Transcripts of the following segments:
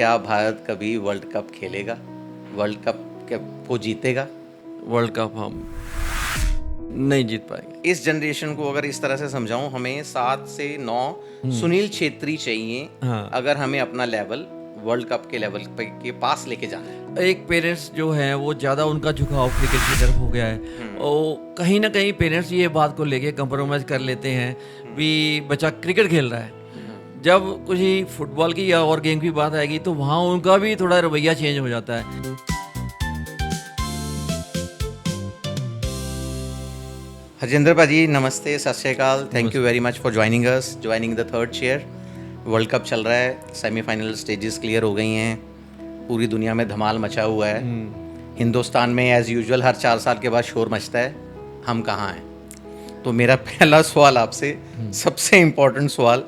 क्या भारत कभी world cup खेलेगा? वर्ल्ड कप क्या वो जीतेगा? वर्ल्ड कप हम नहीं जीत पाएंगे। इस जनरेशन को अगर इस तरह से समझाऊं, हमें 7 से 9 सुनील छेत्री चाहिए हाँ। अगर हमें अपना लेवल वर्ल्ड कप के लेवल के पास लेके जाना है। एक पेरेंट्स जो है वो ज़्यादा उनका झुकाव क्रिकेट की तरफ हो गया है और कहीं ना कहीं पेरेंट्स ये बात को लेके कंप्रोमाइज़ कर लेते हैं भी बच्चा क्रिकेट खेल रहा है। जब कुछ ही फुटबॉल की या और गेम की बात आएगी तो वहाँ उनका भी थोड़ा रवैया चेंज हो जाता है। हरजिंदर भाजी नमस्ते, सत श्री अकाल। Thank you very much for joining the third chair. World cup चल रहा है, सेमीफाइनल स्टेजेस क्लियर हो गई हैं, पूरी दुनिया में धमाल मचा हुआ है। हिंदुस्तान में एज़ यूजुअल हर 4 साल के बाद शोर मचता है, हम कहाँ हैं? तो मेरा पहला सवाल आपसे, सबसे इम्पोर्टेंट सवाल,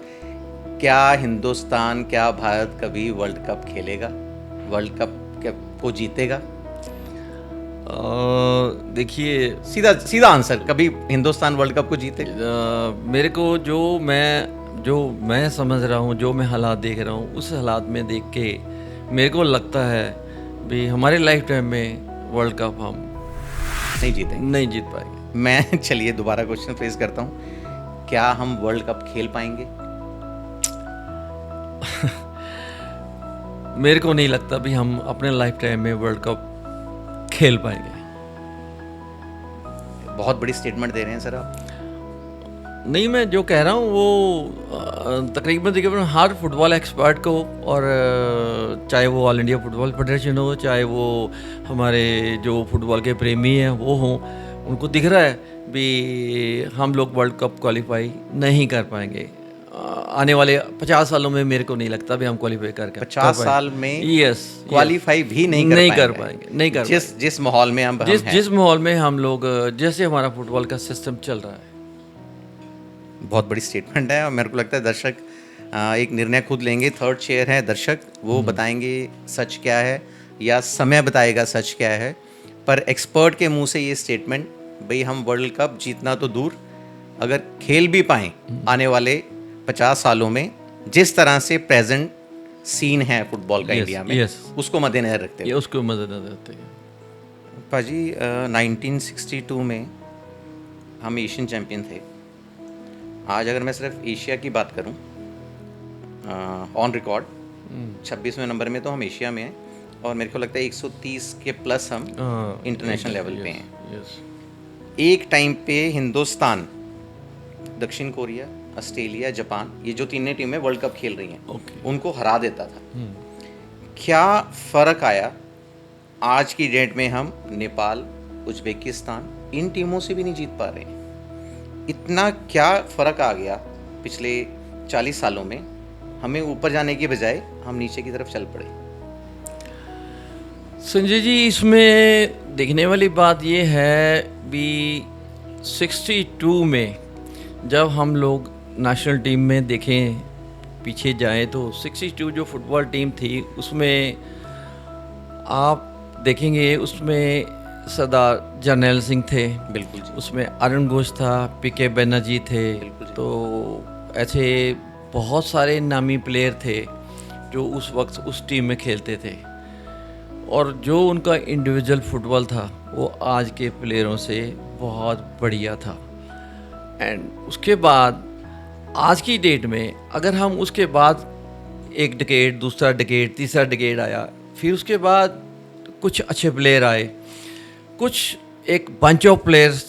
क्या हिंदुस्तान, क्या भारत कभी वर्ल्ड कप खेलेगा? वर्ल्ड कप क्या वो जीतेगा? देखिए, सीधा आंसर, कभी हिंदुस्तान वर्ल्ड कप को जीतेगा? मेरे को जो मैं समझ रहा हूँ, जो मैं हालात देख रहा हूँ, उस हालात में देख के मेरे को लगता है भी हमारे लाइफ टाइम में वर्ल्ड कप हम नहीं जीत पाएंगे। मैं चलिए दोबारा क्वेश्चन फेस करता हूँ, क्या हम वर्ल्ड कप खेल पाएंगे? मेरे को नहीं लगता भी हम अपने लाइफ टाइम में वर्ल्ड कप खेल पाएंगे। बहुत बड़ी स्टेटमेंट दे रहे हैं सर आप। नहीं, मैं जो कह रहा हूँ वो तकरीबन हर फुटबॉल एक्सपर्ट को, और चाहे वो ऑल इंडिया फुटबॉल फेडरेशन हो, चाहे वो हमारे जो फुटबॉल के प्रेमी हैं वो हों, उनको दिख रहा है भी हम लोग वर्ल्ड कप क्वालिफाई नहीं कर पाएंगे। आने वाले 50 सालों में मेरे को नहीं लगता भी हम क्वालिफाई कर 50 साल में यस क्वालिफाई भी नहीं कर पाएंगे। जिस माहौल में हम जिस माहौल में हम लोग, जैसे हमारा फुटबॉल का सिस्टम चल रहा है। बहुत बड़ी स्टेटमेंट है और मेरे को लगता है दर्शक एक निर्णय खुद लेंगे। थर्ड चेयर है दर्शक, वो बताएंगे सच क्या है या समय बताएगा सच क्या है। पर एक्सपर्ट के मुंह से ये स्टेटमेंट, भाई हम वर्ल्ड कप जीतना तो दूर, अगर खेल भी पाएँ आने वाले 50 सालों में, जिस तरह से प्रेजेंट सीन है फुटबॉल का इंडिया में, उसको मद्देनजर रखते हैं। पाजी 1962 में हम एशियन चैम्पियन थे। आज अगर मैं सिर्फ एशिया की बात करूं, ऑन रिकॉर्ड 26वें नंबर में तो हम एशिया में हैं, और मेरे को लगता है 130 के प्लस हम इंटरनेशनल लेवल पे हैं। एक टाइम पे हिंदुस्तान, दक्षिण कोरिया, ऑस्ट्रेलिया, जापान, ये जो तीनों टीमें वर्ल्ड कप खेल रही हैं, उनको हरा देता था। क्या फ़र्क आया? आज की डेट में हम नेपाल, उज्बेकिस्तान, इन टीमों से भी नहीं जीत पा रहे हैं। इतना क्या फ़र्क आ गया पिछले 40 सालों में? हमें ऊपर जाने की बजाय हम नीचे की तरफ चल पड़े। संजय जी, इसमें देखने वाली बात ये है भी 62 में जब हम लोग नेशनल टीम में देखें, पीछे जाएं, तो 62 जो फुटबॉल टीम थी उसमें आप देखेंगे उसमें सरदार जर्नैल सिंह थे, बिल्कुल जी। उसमें अरुण घोष था, पीके बनर्जी थे, तो ऐसे बहुत सारे नामी प्लेयर थे जो उस वक्त उस टीम में खेलते थे, और जो उनका इंडिविजुअल फुटबॉल था वो आज के प्लेयरों से बहुत बढ़िया था। एंड उसके बाद आज की डेट में अगर हम उसके बाद एक डिकेड, दूसरा डिकेड, तीसरा डिकेड आया, फिर उसके बाद कुछ अच्छे प्लेयर आए, कुछ एक बंच ऑफ प्लेयर्स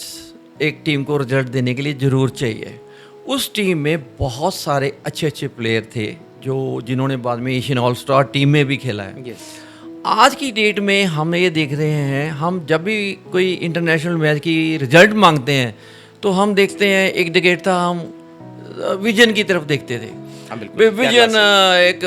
एक टीम को रिजल्ट देने के लिए ज़रूर चाहिए। उस टीम में बहुत सारे अच्छे अच्छे प्लेयर थे जिन्होंने बाद में एशियन ऑल स्टार टीम में भी खेला है। आज की डेट में हम ये देख रहे हैं, हम जब भी कोई इंटरनेशनल मैच की रिजल्ट मांगते हैं तो हम देखते हैं, एक डिकेड था हम विजन की तरफ देखते थे, विजन एक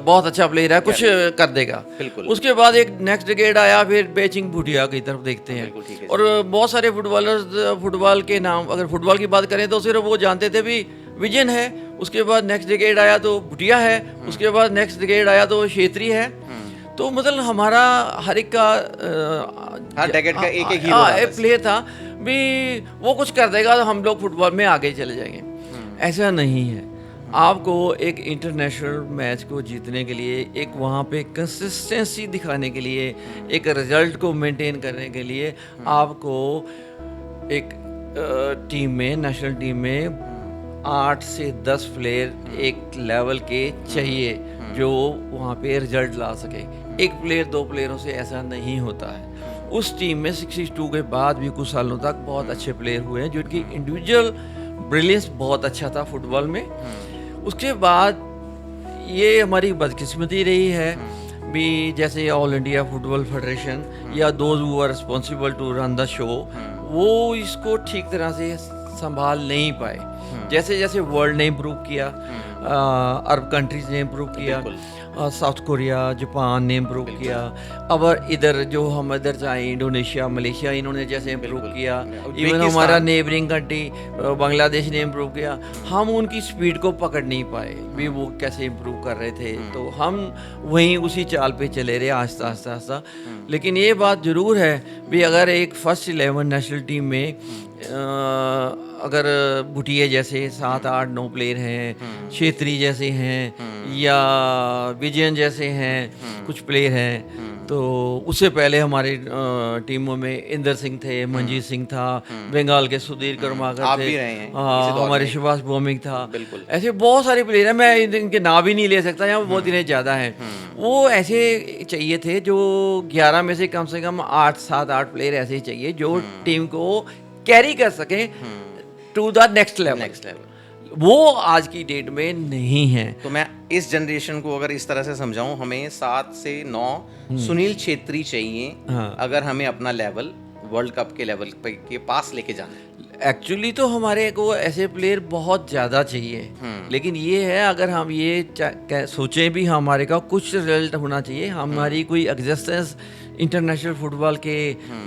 बहुत अच्छा प्लेयर है, कुछ कर देगा। उसके बाद एक नेक्स्ट डिकेड आया, फिर बेचिंग भूटिया की तरफ देखते हैं, और बहुत सारे फुटबॉलर्स, फुटबॉल के नाम अगर फुटबॉल की बात करें तो सिर्फ वो जानते थे भी विजन है, उसके बाद नेक्स्ट डिकेड आया तो भूटिया है, उसके बाद नेक्स्ट डिकेड आया तो छेत्री है। तो मतलब हमारा हर एक का हर डेकेड का एक एक हीरो प्लेयर था भी, वो कुछ कर देगा तो हम लोग फुटबॉल में आगे चले जाएंगे। ऐसा नहीं है। आपको एक इंटरनेशनल मैच को जीतने के लिए, एक वहाँ पे कंसिस्टेंसी दिखाने के लिए, एक रिजल्ट को मेंटेन करने के लिए आपको एक टीम में, नेशनल टीम में 8 से 10 प्लेयर एक लेवल के चाहिए जो वहाँ पे रिजल्ट ला सके। एक प्लेयर, 2 प्लेयरों से ऐसा नहीं होता है। उस टीम में 62 के बाद भी कुछ सालों तक बहुत अच्छे प्लेयर हुए हैं जिनकी इंडिविजुअल ब्रिलियंस बहुत अच्छा था फुटबॉल में। उसके बाद ये हमारी बदकिस्मती रही है भी, जैसे ऑल इंडिया फुटबॉल फेडरेशन या those who are responsible to run the show, वो इसको ठीक तरह से संभाल नहीं पाए। जैसे जैसे वर्ल्ड ने इम्प्रूव किया, अरब कंट्रीज ने इम्प्रूव किया, साउथ कोरिया, जापान ने इम्प्रूव किया, अब इधर जो हम इधर जाए इंडोनेशिया, मलेशिया, इन्होंने जैसे इम्प्रूव किया, इवन हमारा नेबरिंग कंट्री बांग्लादेश ने इम्प्रूव किया। हम उनकी स्पीड को पकड़ नहीं पाए भी वो कैसे इम्प्रूव कर रहे थे, तो हम वहीं उसी चाल पे चले रहे आहिस्ता आहिस्ता आहिस्ता। लेकिन ये बात ज़रूर है भी, अगर एक फर्स्ट 11 नेशनल टीम में अगर भुटिया जैसे 7, 8, 9 प्लेयर हैं, छेत्री जैसे हैं या विजयन जैसे हैं कुछ प्लेयर हैं, तो उससे पहले हमारी टीमों में इंदर सिंह थे, मंजीत सिंह था, बंगाल के सुधीर कर्माकर थे, हमारे सुभाष भौमिक था, ऐसे बहुत सारे प्लेयर हैं, मैं इनके नाम भी नहीं ले सकता, यहाँ बहुत इन्हें ज़्यादा हैं। वो ऐसे चाहिए थे जो 11 में से कम 8, 7, 8 प्लेयर ऐसे चाहिए जो टीम को कैरी कर सकें टू द नेक्स्ट लेवल। वो आज की डेट में नहीं है। तो मैं इस जनरेशन को अगर इस तरह से समझाऊं, हमें 7 से 9 सुनील छेत्री चाहिए अगर हमें अपना लेवल वर्ल्ड कप के लेवल के पास लेके जाना है। एक्चुअली तो हमारे को ऐसे प्लेयर बहुत ज़्यादा चाहिए, लेकिन ये है अगर हम ये सोचें भी हमारे का कुछ रिजल्ट होना चाहिए, हमारी कोई एग्जिस्टेंस इंटरनेशनल फुटबॉल के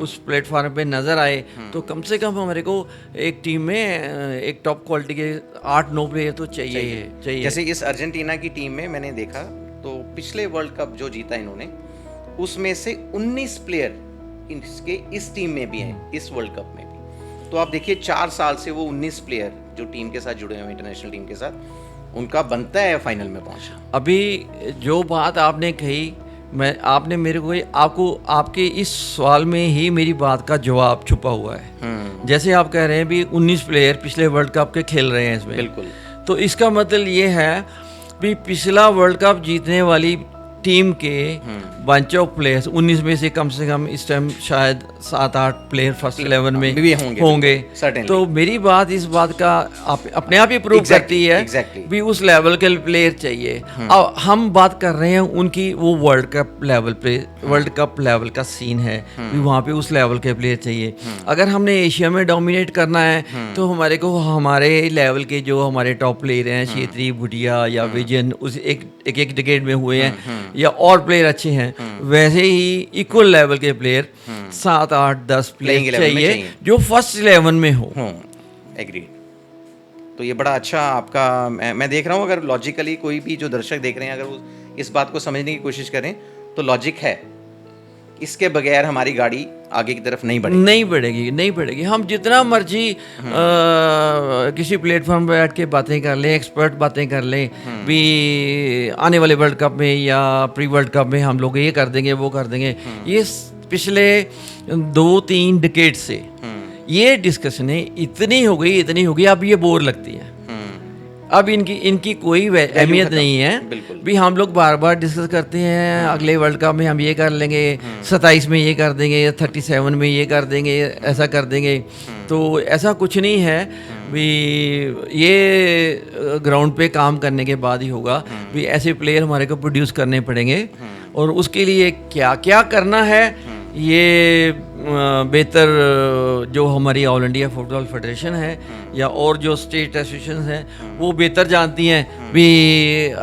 उस प्लेटफॉर्म पे नज़र आए, तो कम से कम हमारे को एक टीम में एक टॉप क्वालिटी के 8-9 प्लेयर तो चाहिए। जैसे इस अर्जेंटीना की टीम में मैंने देखा तो पिछले वर्ल्ड कप जो जीता इन्होंने, उसमें से 19 प्लेयर इसके इस टीम में भी हैं, इस वर्ल्ड कप में भी। तो आप देखिए 4 साल से वो 19 प्लेयर जो टीम के साथ जुड़े हुए इंटरनेशनल टीम के साथ, उनका बनता है फाइनल में पहुंचना। अभी जो बात आपने कही, आपने मेरे को आपके इस सवाल में ही मेरी बात का जवाब छुपा हुआ है। जैसे आप कह रहे हैं भी 19 प्लेयर पिछले वर्ल्ड कप के खेल रहे हैं इसमें, बिल्कुल, तो इसका मतलब ये है भी पिछला वर्ल्ड कप जीतने वाली टीम के बंच ऑफ प्लेयर्स 19 में से कम इस टाइम शायद 7-8 प्लेयर फर्स्ट 11 में भी होंगे। तो मेरी बात इस बात का अपने आप ही प्रूव करती है भी उस लेवल के प्लेयर चाहिए। अब हम बात कर रहे हैं उनकी, वो वर्ल्ड कप लेवल का सीन है भी, वहाँ पे उस लेवल के प्लेयर चाहिए। अगर हमने एशिया में डोमिनेट करना है तो हमारे को हमारे लेवल के जो हमारे टॉप प्लेयर हैं, छेत्री, भुटिया या विजन, उस एक डिकेड में हुए हैं या और प्लेयर अच्छे हैं, वैसे ही इक्वल लेवल के प्लेयर 7, 8, 10 प्लेयर चाहिए जो फर्स्ट 11 में हो। एग्री। तो ये बड़ा अच्छा आपका, मैं देख रहा हूँ, अगर लॉजिकली कोई भी जो दर्शक देख रहे हैं अगर इस बात को समझने की कोशिश करें तो लॉजिक है, इसके बगैर हमारी गाड़ी आगे की तरफ नहीं बढ़ेगी। हम जितना मर्जी किसी प्लेटफॉर्म पर बैठ के बातें कर लें, एक्सपर्ट बातें कर लें भी, आने वाले वर्ल्ड कप में या प्री वर्ल्ड कप में हम लोग ये कर देंगे, वो कर देंगे, ये पिछले 2-3 डिकेड से ये डिस्कशनें इतनी हो गई, अब ये बोर लगती है। अब इनकी कोई अहमियत नहीं है भी, हम लोग बार बार डिस्कस करते हैं अगले वर्ल्ड कप में हम ये कर लेंगे, 27 में ये कर देंगे, 37 में ये कर देंगे, ऐसा कर देंगे। तो ऐसा कुछ नहीं है भी, ये ग्राउंड पे काम करने के बाद ही होगा भी, ऐसे प्लेयर हमारे को प्रोड्यूस करने पड़ेंगे और उसके लिए क्या क्या करना है ये बेहतर जो हमारी ऑल इंडिया फुटबॉल फेडरेशन है या और जो स्टेट एसोसिएशन हैं वो बेहतर जानती हैं भी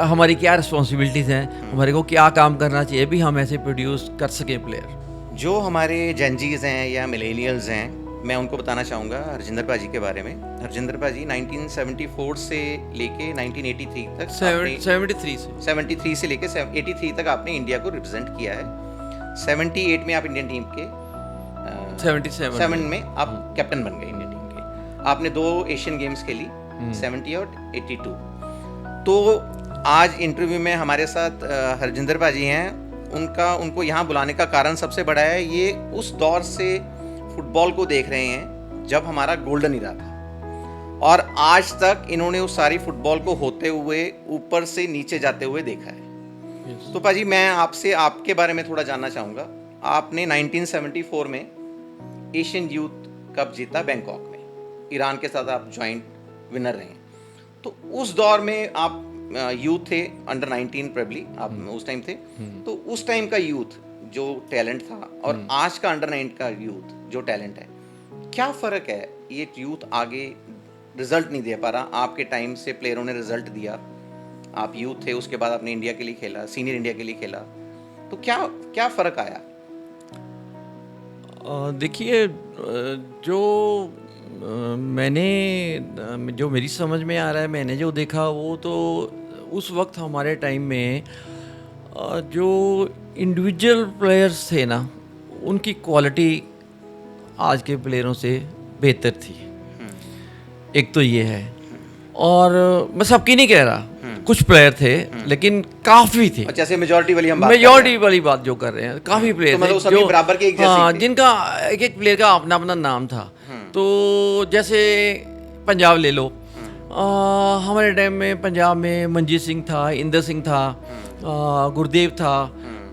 हमारी क्या रिस्पॉन्सिबिलिटीज़ हैं, हमारे को क्या काम करना चाहिए भी हम ऐसे प्रोड्यूस कर सकें प्लेयर। जो हमारे जेनजीज हैं या मिलेनियल्स हैं, मैं उनको बताना चाहूँगा हरजिंदर पाजी के बारे में। हरजिंदर पाजी 1974 से लेके 1983 तक 73 से लेके 83 तक आपने इंडिया को रिप्रेजेंट किया है। 78 में आप इंडियन टीम के 77 में आप कैप्टन बन गए इंडियन टीम के। आपने 2 एशियन गेम्स खेली, 70 और 82। तो आज इंटरव्यू में हमारे साथ हरजिंदर भाजी हैं। उनको यहाँ बुलाने का कारण सबसे बड़ा है, ये उस दौर से फुटबॉल को देख रहे हैं जब हमारा गोल्डन इरा था, और आज तक इन्होंने उस सारी फुटबॉल को होते हुए ऊपर से नीचे जाते हुए देखा है। तो पाजी मैं आपसे आपके बारे में थोड़ा जानना चाहूँगा। आपने 1974 में एशियन यूथ कप जीता बैंकॉक में, ईरान के साथ आप जॉइंट विनर रहे। तो उस दौर में आप यूथ थे, अंडर 19 प्रोबेबली आप उस टाइम थे। तो उस टाइम का यूथ जो टैलेंट था और आज का अंडर 9 का यूथ जो टैलेंट है, क्या फ़र्क है? ये यूथ आगे रिजल्ट नहीं दे पा रहा। आपके टाइम से प्लेयरों ने रिजल्ट दिया, आप यूथ थे, उसके बाद आपने इंडिया के लिए खेला, सीनियर इंडिया के लिए खेला, तो क्या फ़र्क आया? देखिए, जो मेरी समझ में आ रहा है, मैंने जो देखा वो तो उस वक्त हमारे टाइम में जो इंडिविजुअल प्लेयर्स थे ना, उनकी क्वालिटी आज के प्लेयरों से बेहतर थी। एक तो ये है, और मैं सबकी नहीं कह रहा, कुछ प्लेयर थे लेकिन काफ़ी थे। जैसे मेजॉरिटी वाली वाली बात जो कर रहे हैं, काफ़ी प्लेयर तो मतलब थे जो बराबर के एक हाँ, जिनका एक एक प्लेयर का अपना अपना नाम था। तो जैसे पंजाब ले लो, हमारे टाइम में पंजाब में मंजीत सिंह था, इंदर सिंह था, गुरदेव था।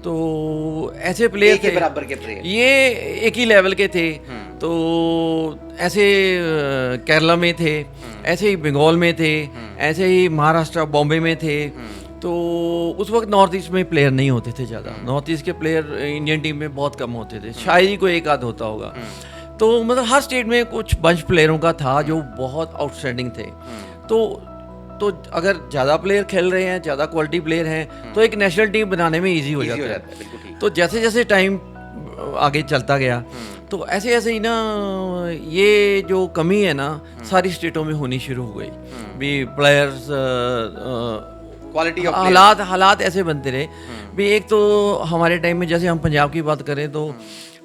तो ऐसे प्लेयर थे, बराबर के प्लेयर, ये एक ही लेवल के थे। तो ऐसे केरला में थे, ऐसे ही बंगाल में थे, ऐसे ही महाराष्ट्र बॉम्बे में थे। तो उस वक्त नॉर्थ ईस्ट में प्लेयर नहीं होते थे ज़्यादा। नॉर्थ ईस्ट के प्लेयर इंडियन टीम में बहुत कम होते थे, शायद ही कोई एक आध होता होगा। तो मतलब हर स्टेट में कुछ बंच प्लेयरों का था जो बहुत आउटस्टैंडिंग थे। तो अगर ज़्यादा प्लेयर खेल रहे हैं, ज़्यादा क्वालिटी प्लेयर हैं, तो एक नेशनल टीम बनाने में इजी हो जाता है। तो जैसे जैसे टाइम आगे चलता गया, तो ऐसे ऐसे ही ना ये जो कमी है ना, सारी स्टेटों में होनी शुरू हो गई। भी प्लेयर्स क्वालिटी हालात ऐसे बनते रहे भी। एक तो हमारे टाइम में, जैसे हम पंजाब की बात करें तो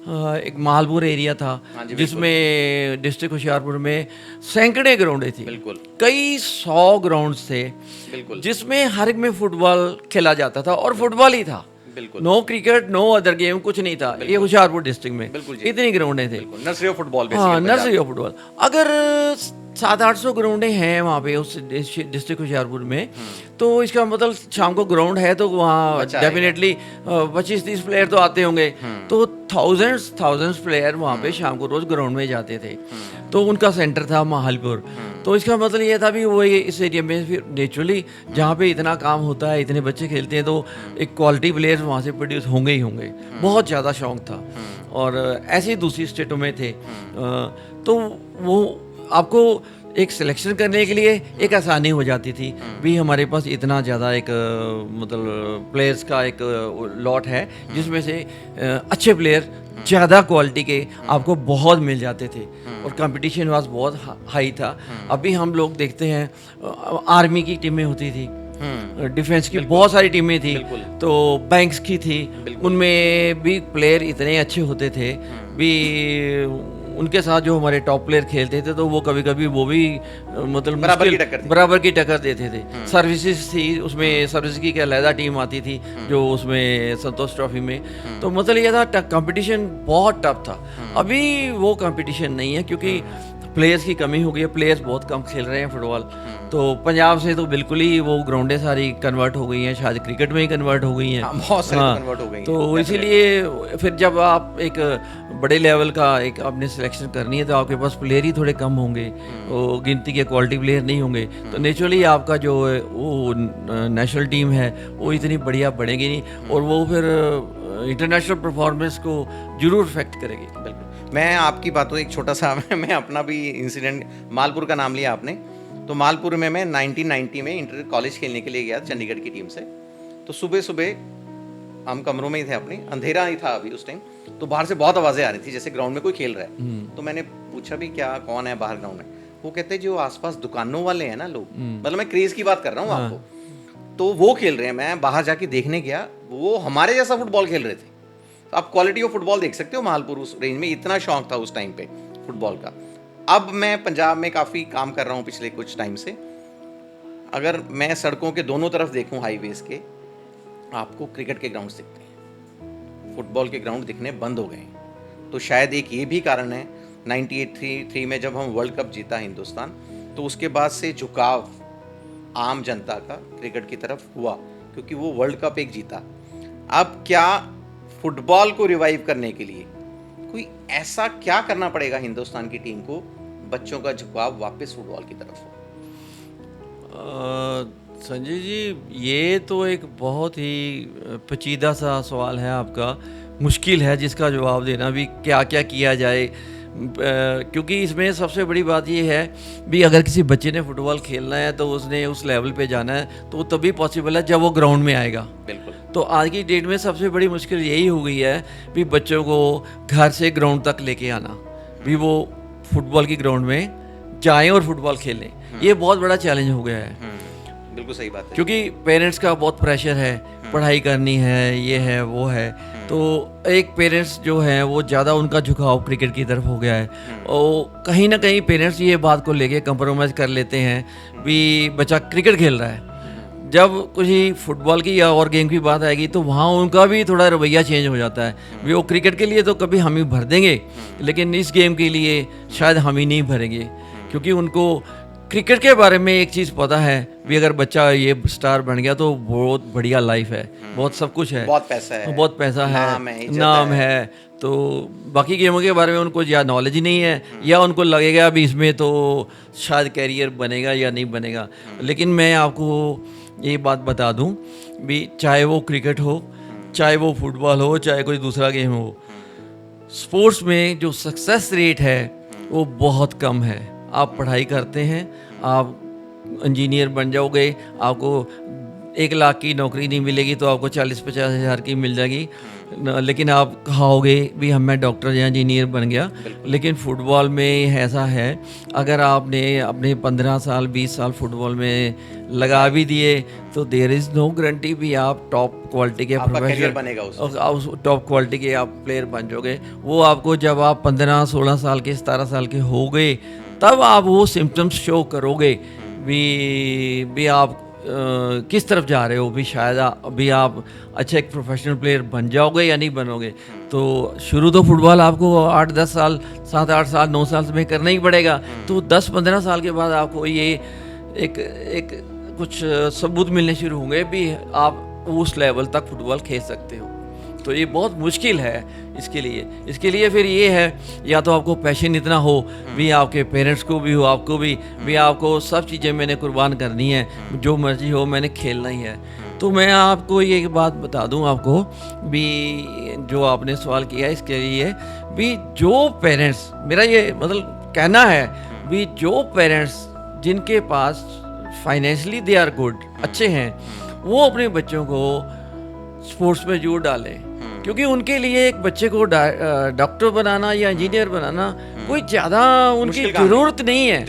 एक मालपुर एरिया था, जिसमें डिस्ट्रिक्ट होशियारपुर में सैकड़े ग्राउंडें थी, कई 100 ग्राउंड्स थे, जिसमें हर एक में फुटबॉल खेला जाता था, और फुटबॉल ही था। No cricket, no other game, कुछ नहीं था। ये होशियारपुर डिस्ट्रिक्ट में इतनी ग्राउंडें थे, नर्सरी ऑफ फुटबॉल। हाँ, नर्सरी ऑफ फुटबॉल। अगर 700-800 ग्राउंडें हैं वहाँ पे उस डिस्ट्रिक्ट होशियारपुर में, तो इसका मतलब शाम को ग्राउंड है तो वहाँ डेफिनेटली 25-30 प्लेयर तो आते होंगे। तो थाउजेंड्स प्लेयर वहाँ पे शाम को रोज ग्राउंड में जाते थे। तो उनका सेंटर था माहलपुर। तो इसका मतलब ये था भी वो इस एरिया में फिर नेचुरली जहाँ पे इतना काम होता है, इतने बच्चे खेलते हैं, तो एक क्वालिटी प्लेयर्स वहाँ से प्रोड्यूस होंगे ही होंगे। बहुत ज़्यादा शौक था। और ऐसे ही दूसरी स्टेटों में थे। तो वो आपको एक सिलेक्शन करने के लिए एक आसानी हो जाती थी भी। हमारे पास इतना ज़्यादा एक मतलब प्लेयर्स का एक लॉट है, जिसमें से अच्छे प्लेयर ज़्यादा क्वालिटी के आपको बहुत मिल जाते थे, और कंपटीशन वाज बहुत हाई था। अभी हम लोग देखते हैं आर्मी की टीमें होती थी, डिफेंस की बहुत सारी टीमें थी, तो बैंक्स की थी, उनमें भी प्लेयर इतने अच्छे होते थे भी। उनके साथ जो हमारे टॉप प्लेयर खेलते थे, तो वो कभी कभी वो भी मतलब बराबर की टक्कर देते थे। सर्विसेज थी, उसमें सर्विस की अलहदा टीम आती थी जो उसमें संतोष ट्रॉफी में। तो मतलब ये था कंपटीशन बहुत टफ था। अभी वो कंपटीशन नहीं है, क्योंकि प्लेयर्स की कमी हो गई है, प्लेयर्स बहुत कम खेल रहे हैं फुटबॉल। तो पंजाब से तो बिल्कुल ही वो ग्राउंडें सारी कन्वर्ट हो गई हैं, शायद क्रिकेट में ही कन्वर्ट हो गई हैं। बहुत सारी कन्वर्ट हो गई हैं। तो इसीलिए फिर जब आप एक बड़े लेवल का एक आपने सिलेक्शन करनी है, तो आपके पास प्लेयर ही थोड़े कम होंगे, वो गिनती के क्वालिटी प्लेयर नहीं होंगे। तो नेचुरली आपका जो वो नेशनल टीम है वो इतनी बढ़िया बढ़ेगी नहीं, और वो फिर इंटरनेशनल परफॉर्मेंस को जरूर इफेक्ट करेगी। बिल्कुल। मैं आपकी बातों एक छोटा सा मैं अपना भी इंसिडेंट, मालपुर का नाम लिया आपने, तो मालपुर में मैं 1990 में इंटर कॉलेज खेलने के लिए गया चंडीगढ़ की टीम से। तो सुबह सुबह हम कमरों में ही थे अपने, अंधेरा ही था अभी उस टाइम, तो बाहर से बहुत आवाज़ें आ रही थी जैसे ग्राउंड में कोई खेल रहा है। तो मैंने पूछा भी क्या कौन है बाहर ग्राउंड में? वो कहते जो आसपास दुकानों वाले हैं ना लोग, मतलब मैं क्रेज़ की बात कर रहा हूँ आपको, तो वो खेल रहे हैं। मैं बाहर जाके देखने गया, वो हमारे जैसा फुटबॉल खेल रहे थे। तो आप क्वालिटी ऑफ फुटबॉल देख सकते हो मालपुर उस रेंज में, इतना शौक था उस टाइम पे फुटबॉल का। अब मैं पंजाब में काफ़ी काम कर रहा हूँ पिछले कुछ टाइम से। अगर मैं सड़कों के दोनों तरफ देखूं हाईवेज के, आपको क्रिकेट के ग्राउंड्स दिखते हैं, फुटबॉल के ग्राउंड दिखने बंद हो गए हैं। तो शायद एक ये भी कारण है 98-3 में जब हम वर्ल्ड कप जीता हिंदुस्तान, तो उसके बाद से झुकाव आम जनता का क्रिकेट की तरफ हुआ, क्योंकि वो वर्ल्ड कप एक जीता। अब क्या फुटबॉल को रिवाइव करने के लिए कोई ऐसा क्या करना पड़ेगा हिंदुस्तान की टीम को, बच्चों का झुकाव वापस फुटबॉल की तरफ हो? संजय जी, ये तो एक बहुत ही पेचीदा सा सवाल है आपका, मुश्किल है जिसका जवाब देना भी, क्या क्या किया जाए। क्योंकि इसमें सबसे बड़ी बात ये है भी, अगर किसी बच्चे ने फुटबॉल खेलना है तो उसने उस लेवल पे जाना है, तो तभी पॉसिबल है जब वो ग्राउंड में आएगा। बिल्कुल। तो आज की डेट में सबसे बड़ी मुश्किल यही हो गई है भी बच्चों को घर से ग्राउंड तक लेके आना, भी वो फुटबॉल की ग्राउंड में जाएं और फुटबॉल खेलें। ये बहुत बड़ा चैलेंज हो गया है। बिल्कुल सही बात है। क्योंकि पेरेंट्स का बहुत प्रेशर है, पढ़ाई करनी है, ये है वो है, तो एक पेरेंट्स जो है वो ज़्यादा उनका झुकाव क्रिकेट की तरफ हो गया है। और कहीं ना कहीं पेरेंट्स ये बात को लेके कंप्रोमाइज़ कर लेते हैं भी बच्चा क्रिकेट खेल रहा है, जब कुछ फुटबॉल की या और गेम की बात आएगी तो वहाँ उनका भी थोड़ा रवैया चेंज हो जाता है। भी वो क्रिकेट के लिए तो कभी हम ही भर देंगे, लेकिन इस गेम के लिए शायद हम ही नहीं भरेंगे, क्योंकि उनको क्रिकेट के बारे में एक चीज़ पता है भी, अगर बच्चा ये स्टार बन गया तो बहुत बढ़िया लाइफ है, बहुत सब कुछ है, बहुत पैसा है, बहुत पैसा नाम है, इज्जत नाम है। तो बाकी गेमों के बारे में उनको या नॉलेज ही नहीं है, या उनको लगेगा भी इसमें तो शायद कैरियर बनेगा या नहीं बनेगा। लेकिन मैं आपको ये बात बता दूं भी, चाहे वो क्रिकेट हो, चाहे वो फुटबॉल हो, चाहे कोई दूसरा गेम हो, स्पोर्ट्स में जो सक्सेस रेट है वो बहुत कम है। आप पढ़ाई करते हैं, आप इंजीनियर बन जाओगे, आपको 1 लाख की नौकरी नहीं मिलेगी तो आपको 40-50 हज़ार की मिल जाएगी, लेकिन आप कहोगे भी हम मैं डॉक्टर या इंजीनियर बन गया। लेकिन फुटबॉल में ऐसा है, अगर आपने अपने 15 साल 20 साल फुटबॉल में लगा भी दिए तो देयर इज़ नो गारंटी भी आप टॉप क्वालिटी के प्रोफेशनल, टॉप क्वालिटी के आप प्लेयर बन जाओगे। वो आपको जब आप 15-16 साल के 17 साल के हो गए, तब आप वो सिम्टम्स शो करोगे भी आप किस तरफ जा रहे हो, भी शायद अभी आप अच्छा एक प्रोफेशनल प्लेयर बन जाओगे या नहीं बनोगे। तो शुरू तो फुटबॉल आपको 8-10 साल 7-8 साल 9 साल में करना ही पड़ेगा, तो 10-15 साल के बाद आपको ये एक कुछ सबूत मिलने शुरू होंगे भी आप उस लेवल तक फुटबॉल खेल सकते हो। तो ये बहुत मुश्किल है इसके लिए फिर ये है, या तो आपको पैशन इतना हो भी, आपके पेरेंट्स को भी हो, आपको भी आपको सब चीज़ें मैंने कुर्बान करनी है, जो मर्जी हो मैंने खेलना ही है। तो मैं आपको ये बात बता दूं आपको भी, जो आपने सवाल किया इसके लिए भी, जो पेरेंट्स, मेरा ये मतलब कहना है भी, जो पेरेंट्स जिनके पास फाइनेंशियली दे आर गुड, अच्छे हैं, वो अपने बच्चों को स्पोर्ट्स में जरूर डालें। क्योंकि उनके लिए एक बच्चे को डॉक्टर बनाना या इंजीनियर बनाना कोई ज़्यादा उनकी ज़रूरत नहीं है,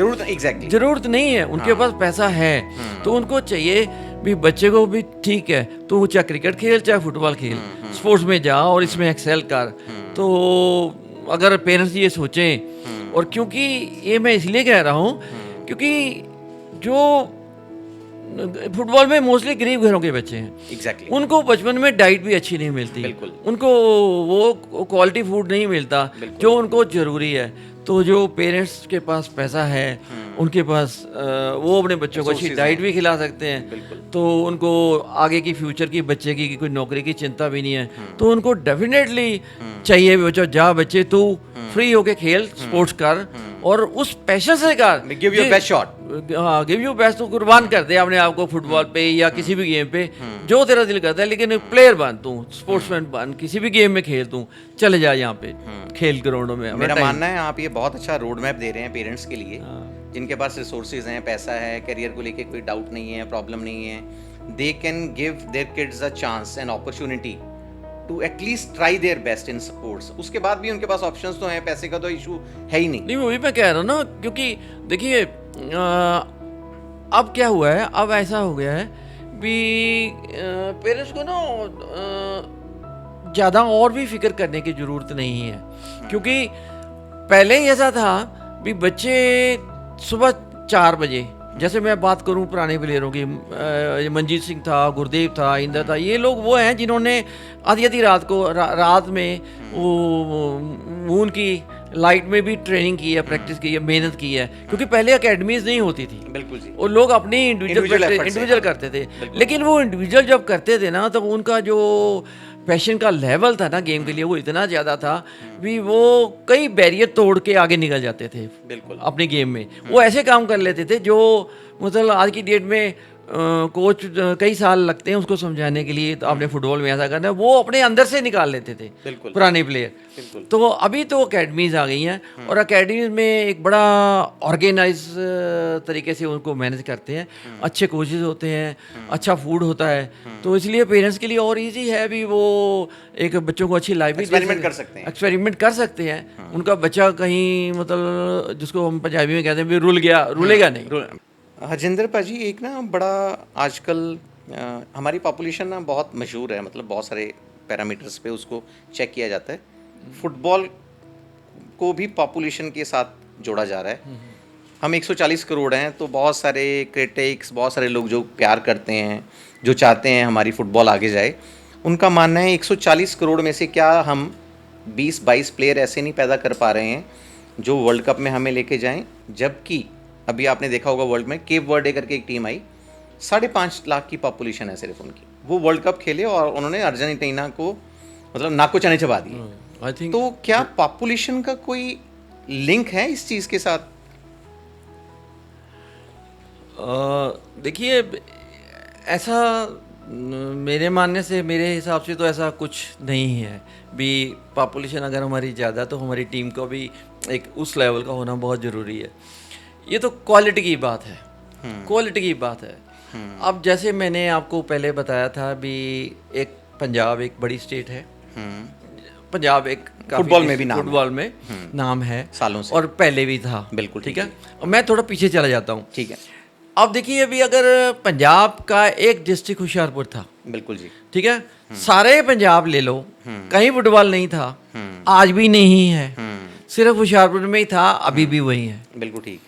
ज़रूरत नहीं है। उनके पास पैसा है, तो उनको चाहिए भी बच्चे को भी ठीक है, तो चाहे क्रिकेट खेल चाहे फुटबॉल खेल, स्पोर्ट्स में जा और इसमें एक्सेल कर। तो अगर पेरेंट्स ये सोचें, और क्योंकि ये मैं इसलिए कह रहा हूँ क्योंकि जो फुटबॉल में मोस्टली गरीब घरों के बच्चे हैं, उनको बचपन में डाइट भी अच्छी नहीं मिलती, उनको वो क्वालिटी फूड नहीं मिलता जो उनको ज़रूरी है। तो जो पेरेंट्स के पास पैसा है, उनके पास वो अपने बच्चों को अच्छी डाइट भी खिला सकते हैं, तो उनको आगे की फ्यूचर की बच्चे की कोई नौकरी की चिंता भी नहीं है। तो उनको डेफिनेटली चाहिए बच्चों, जा बच्चे तू फ्री होके खेल, स्पोर्ट्स कर, और उस पैशन से कर, गिव यू बेस्ट शॉट, हाँ गिव यू बेस्ट, तो कुर्बान कर दे अपने आप को फुटबॉल पे या किसी भी गेम पे, जो तेरा दिल करता है। लेकिन प्लेयर बन तू, स्पोर्ट्समैन बन, किसी भी गेम में खेल तू, चले जा यहाँ पे खेल ग्राउंडों में। मेरा मानना है आप ये बहुत अच्छा रोड मैप दे रहे हैं पेरेंट्स के लिए, जिनके पास रिसोर्सेज हैं, पैसा है, करियर को लेके कोई डाउट नहीं है, प्रॉब्लम नहीं है, they can give their kids a chance and opportunity to at least try their best in sports. उसके बाद भी उनके पास ऑप्शंस तो हैं, पैसे का तो इशू है ही नहीं। वही मैं कह रहा हूँ ना, क्योंकि देखिए अब क्या हुआ है, अब ऐसा हो गया है भी पेरेंट्स को ना ज़्यादा और भी फिक्र करने की ज़रूरत नहीं है। क्योंकि पहले ही ऐसा था भी बच्चे सुबह 4 बजे जैसे मैं बात करूं पुराने प्लेयरों की, मनजीत सिंह था, गुरदेव था, इंद्र था, ये लोग वो हैं जिन्होंने आधी आधी रात को रात में वो मून की लाइट में भी ट्रेनिंग की है, प्रैक्टिस की है, मेहनत की है, क्योंकि पहले एकेडमीज नहीं होती थी। बिल्कुल जी। और लोग अपनी इंडिविजुअल करते थे, लेकिन वो इंडिविजुअल जब करते थे ना, तो उनका जो पैशन का लेवल था ना गेम के लिए, वो इतना ज़्यादा था भी वो कई बैरियर तोड़ के आगे निकल जाते थे बिल्कुल अपनी गेम में। वो ऐसे काम कर लेते थे जो मतलब आज की डेट में कोच कई साल लगते हैं उसको समझाने के लिए, तो आपने फुटबॉल में ऐसा करना है, वो अपने अंदर से निकाल लेते थे बिल्कुल पुराने प्लेयर। बिल्कुल। तो अभी तो अकेडमीज आ गई हैं और अकेडमीज में एक बड़ा ऑर्गेनाइज तरीके से उनको मैनेज करते हैं, अच्छे कोचेज होते हैं, अच्छा फूड होता है, तो इसलिए पेरेंट्स के लिए और इजी है भी, वो एक बच्चों को अच्छी लाइफ भी एक्सपेरिमेंट कर सकते हैं। एक्सपेरिमेंट कर सकते हैं। उनका बच्चा कहीं मतलब जिसको हम पंजाबी में कहते हैं भी रुल गया, रुलेगा नहीं। हरजिंदर पाजी, एक ना बड़ा आजकल हमारी पॉपुलेशन ना बहुत मशहूर है, मतलब बहुत सारे पैरामीटर्स पे उसको चेक किया जाता है। फुटबॉल को भी पॉपुलेशन के साथ जोड़ा जा रहा है। हम 140 करोड़ हैं, तो बहुत सारे क्रिटिक्स, बहुत सारे लोग जो प्यार करते हैं, जो चाहते हैं हमारी फुटबॉल आगे जाए, उनका मानना है 140 करोड़ में से क्या हम 20-22 प्लेयर ऐसे नहीं पैदा कर पा रहे हैं जो वर्ल्ड कप में हमें लेके जाएं। जबकि अभी आपने देखा होगा वर्ल्ड में केप वर्डे करके एक टीम आई, 5.5 लाख की पॉपुलेशन है सिर्फ उनकी, वो वर्ल्ड कप खेले और उन्होंने अर्जेंटीना को मतलब नाको चने चबा दिए। आई थिंक तो क्या पॉपुलेशन का कोई लिंक है इस चीज़ के साथ? देखिए, ऐसा मेरे मानने से, मेरे हिसाब से तो ऐसा कुछ नहीं है भी। पॉपुलेशन अगर हमारी ज़्यादा तो हमारी टीम को भी एक उस लेवल का होना बहुत ज़रूरी है। ये तो क्वालिटी की बात है, क्वालिटी की बात है। अब जैसे मैंने आपको पहले बताया था भी, एक पंजाब एक बड़ी स्टेट है, पंजाब एक फुटबॉल में भी नाम फुटबॉल में नाम है सालों से, और पहले भी था। बिल्कुल ठीक है। और मैं थोड़ा पीछे चला जाता हूँ। ठीक है। अब देखिए, अभी अगर पंजाब का एक डिस्ट्रिक्ट होशियारपुर था, बिल्कुल जी। ठीक है, सारे पंजाब ले लो, कहीं फुटबॉल नहीं था, आज भी नहीं है, सिर्फ होशियारपुर में ही था, अभी भी वही है। बिल्कुल ठीक।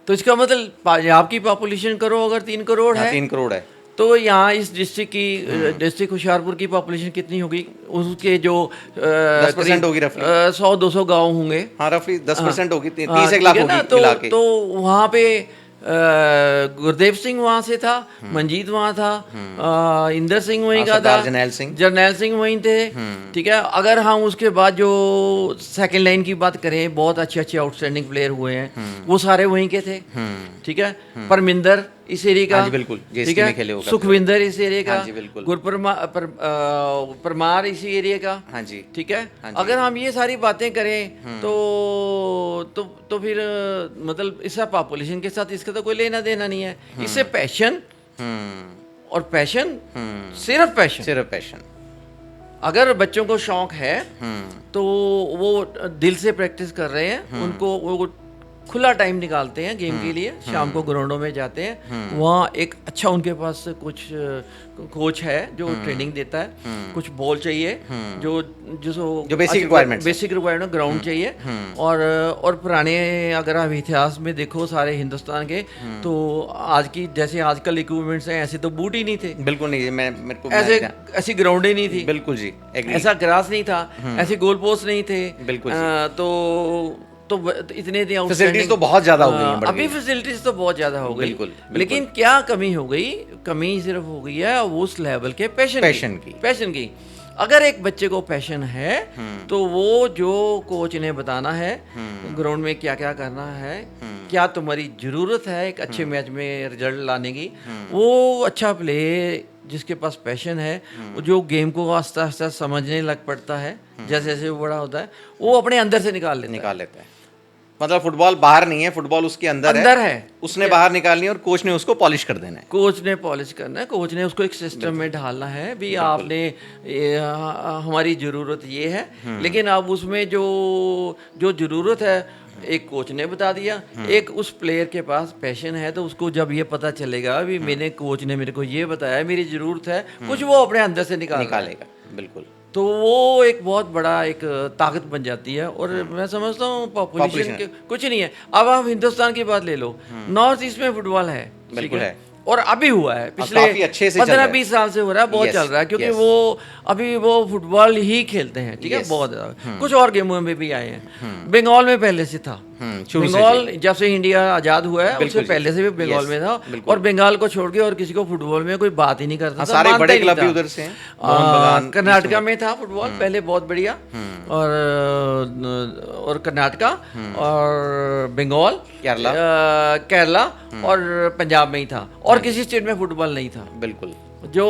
तो इसका मतलब पंजाब की पॉपुलेशन करो अगर 3 करोड़ है, 3 करोड़ है, तो यहाँ इस डिस्ट्रिक्ट होशियारपुर की पॉपुलेशन कितनी होगी? उसके जो 10% होगी रफली, 100-200 गांव होंगे। हाँ रफली 10% होगी, 30 हाँ, लाख ठीक है ना? होगी मिला के। तो वहाँ पे गुरदेव सिंह वहाँ से था, मंजीत वहाँ था, इंदर सिंह वहीं का था, जरनैल सिंह वहीं थे। ठीक है। अगर हम उसके बाद जो सेकंड लाइन की बात करें, बहुत अच्छे अच्छे आउटस्टैंडिंग प्लेयर हुए हैं, वो सारे वहीं के थे। ठीक है। परमिंदर इस एरिया का, बिल्कुल, ठीक है, सुखविंदर इस एरिया का, परमार इसी एरिया का। हाँ जी, ठीक है। अगर हम ये सारी बातें करें तो फिर मतलब इसका पॉपुलेशन के साथ इसका तो कोई लेना देना नहीं है। इससे पैशन और पैशन, सिर्फ पैशन। अगर बच्चों को शौक है तो वो दिल से प्रैक्टिस कर रहे हैं, उनको वो खुला टाइम निकालते हैं गेम के लिए, शाम को ग्राउंडों में जाते हैं, वहाँ एक अच्छा उनके पास कुछ कोच है जो ट्रेनिंग देता है, कुछ बॉल चाहिए जो बेसिक रिक्वायरमेंट ग्राउंड चाहिए। और पुराने अगर आप इतिहास में देखो सारे हिंदुस्तान के, तो आज की जैसे आजकल इक्विपमेंट्स हैं, ऐसे तो बूट ही नहीं थे, बिल्कुल नहीं, मेरे को ऐसी ग्राउंड ही नहीं थी, बिल्कुल जी, ऐसा ग्रास नहीं था, ऐसे गोल पोस्ट नहीं थे, बिल्कुल। तो इतने फैसिलिटीज तो बहुत ज्यादा हो गई हैं, अभी फैसिलिटीज तो बहुत ज्यादा हो गई, बिल्कुल। लेकिन क्या कमी हो गई? कमी सिर्फ हो गई है उस लेवल के पैशन की। अगर एक बच्चे को पैशन है तो वो जो कोच ने बताना है ग्राउंड में क्या क्या करना है, क्या तुम्हारी जरूरत है एक अच्छे मैच में रिजल्ट लाने की, वो अच्छा प्ले जिसके पास पैशन है, जो गेम को आस्ते आस्ते समझने लग पड़ता है, जैसे जैसे वो बड़ा होता है, वो अपने अंदर से निकाल लेता है। मतलब फुटबॉल बाहर नहीं है, फुटबॉल उसके अंदर है। उसने बाहर निकालनी है और कोच ने उसको पॉलिश कर देना है। कोच ने उसको एक सिस्टम में ढालना है भी, आपने हमारी ज़रूरत ये है, लेकिन अब उसमें जो ज़रूरत है एक कोच ने बता दिया, एक उस प्लेयर के पास पैशन है, तो उसको जब ये पता चलेगा भी कोच ने मेरे को ये बताया, मेरी ज़रूरत है, कुछ वो अपने अंदर से निकालेगा। बिल्कुल। तो वो एक बहुत बड़ा एक ताकत बन जाती है। और मैं समझता हूँ पॉपुलेशन के कुछ नहीं है। अब आप हिंदुस्तान की बात ले लो, नॉर्थ ईस्ट में फुटबॉल है, बिल्कुल है, और अभी हुआ है पिछले काफी अच्छे से चल रहा है। 15-20 साल से हो रहा है, बहुत Yes, चल रहा है, क्योंकि yes. वो अभी वो फुटबॉल ही खेलते हैं, ठीक है, Yes. बहुत ज़्यादा। कुछ और गेमों में भी आए हैं। बंगाल में पहले से था, शुरू से बंगाल जब से इंडिया आज़ाद हुआ है उससे बिल्कुल जी। पहले से भी बंगाल Yes, में था। बिल्कुल। और बंगाल को छोड़ के और किसी को फुटबॉल में कोई बात ही नहीं करता था, सारे मानता बड़े ही नहीं क्लब भी था। उधर से हैं, मोहन बगान, कर्नाटका में था फुटबॉल पहले बहुत बढ़िया, और कर्नाटका और बंगाल, केरला। केरला और पंजाब में ही था, और किसी स्टेट में फुटबॉल नहीं था। बिल्कुल, जो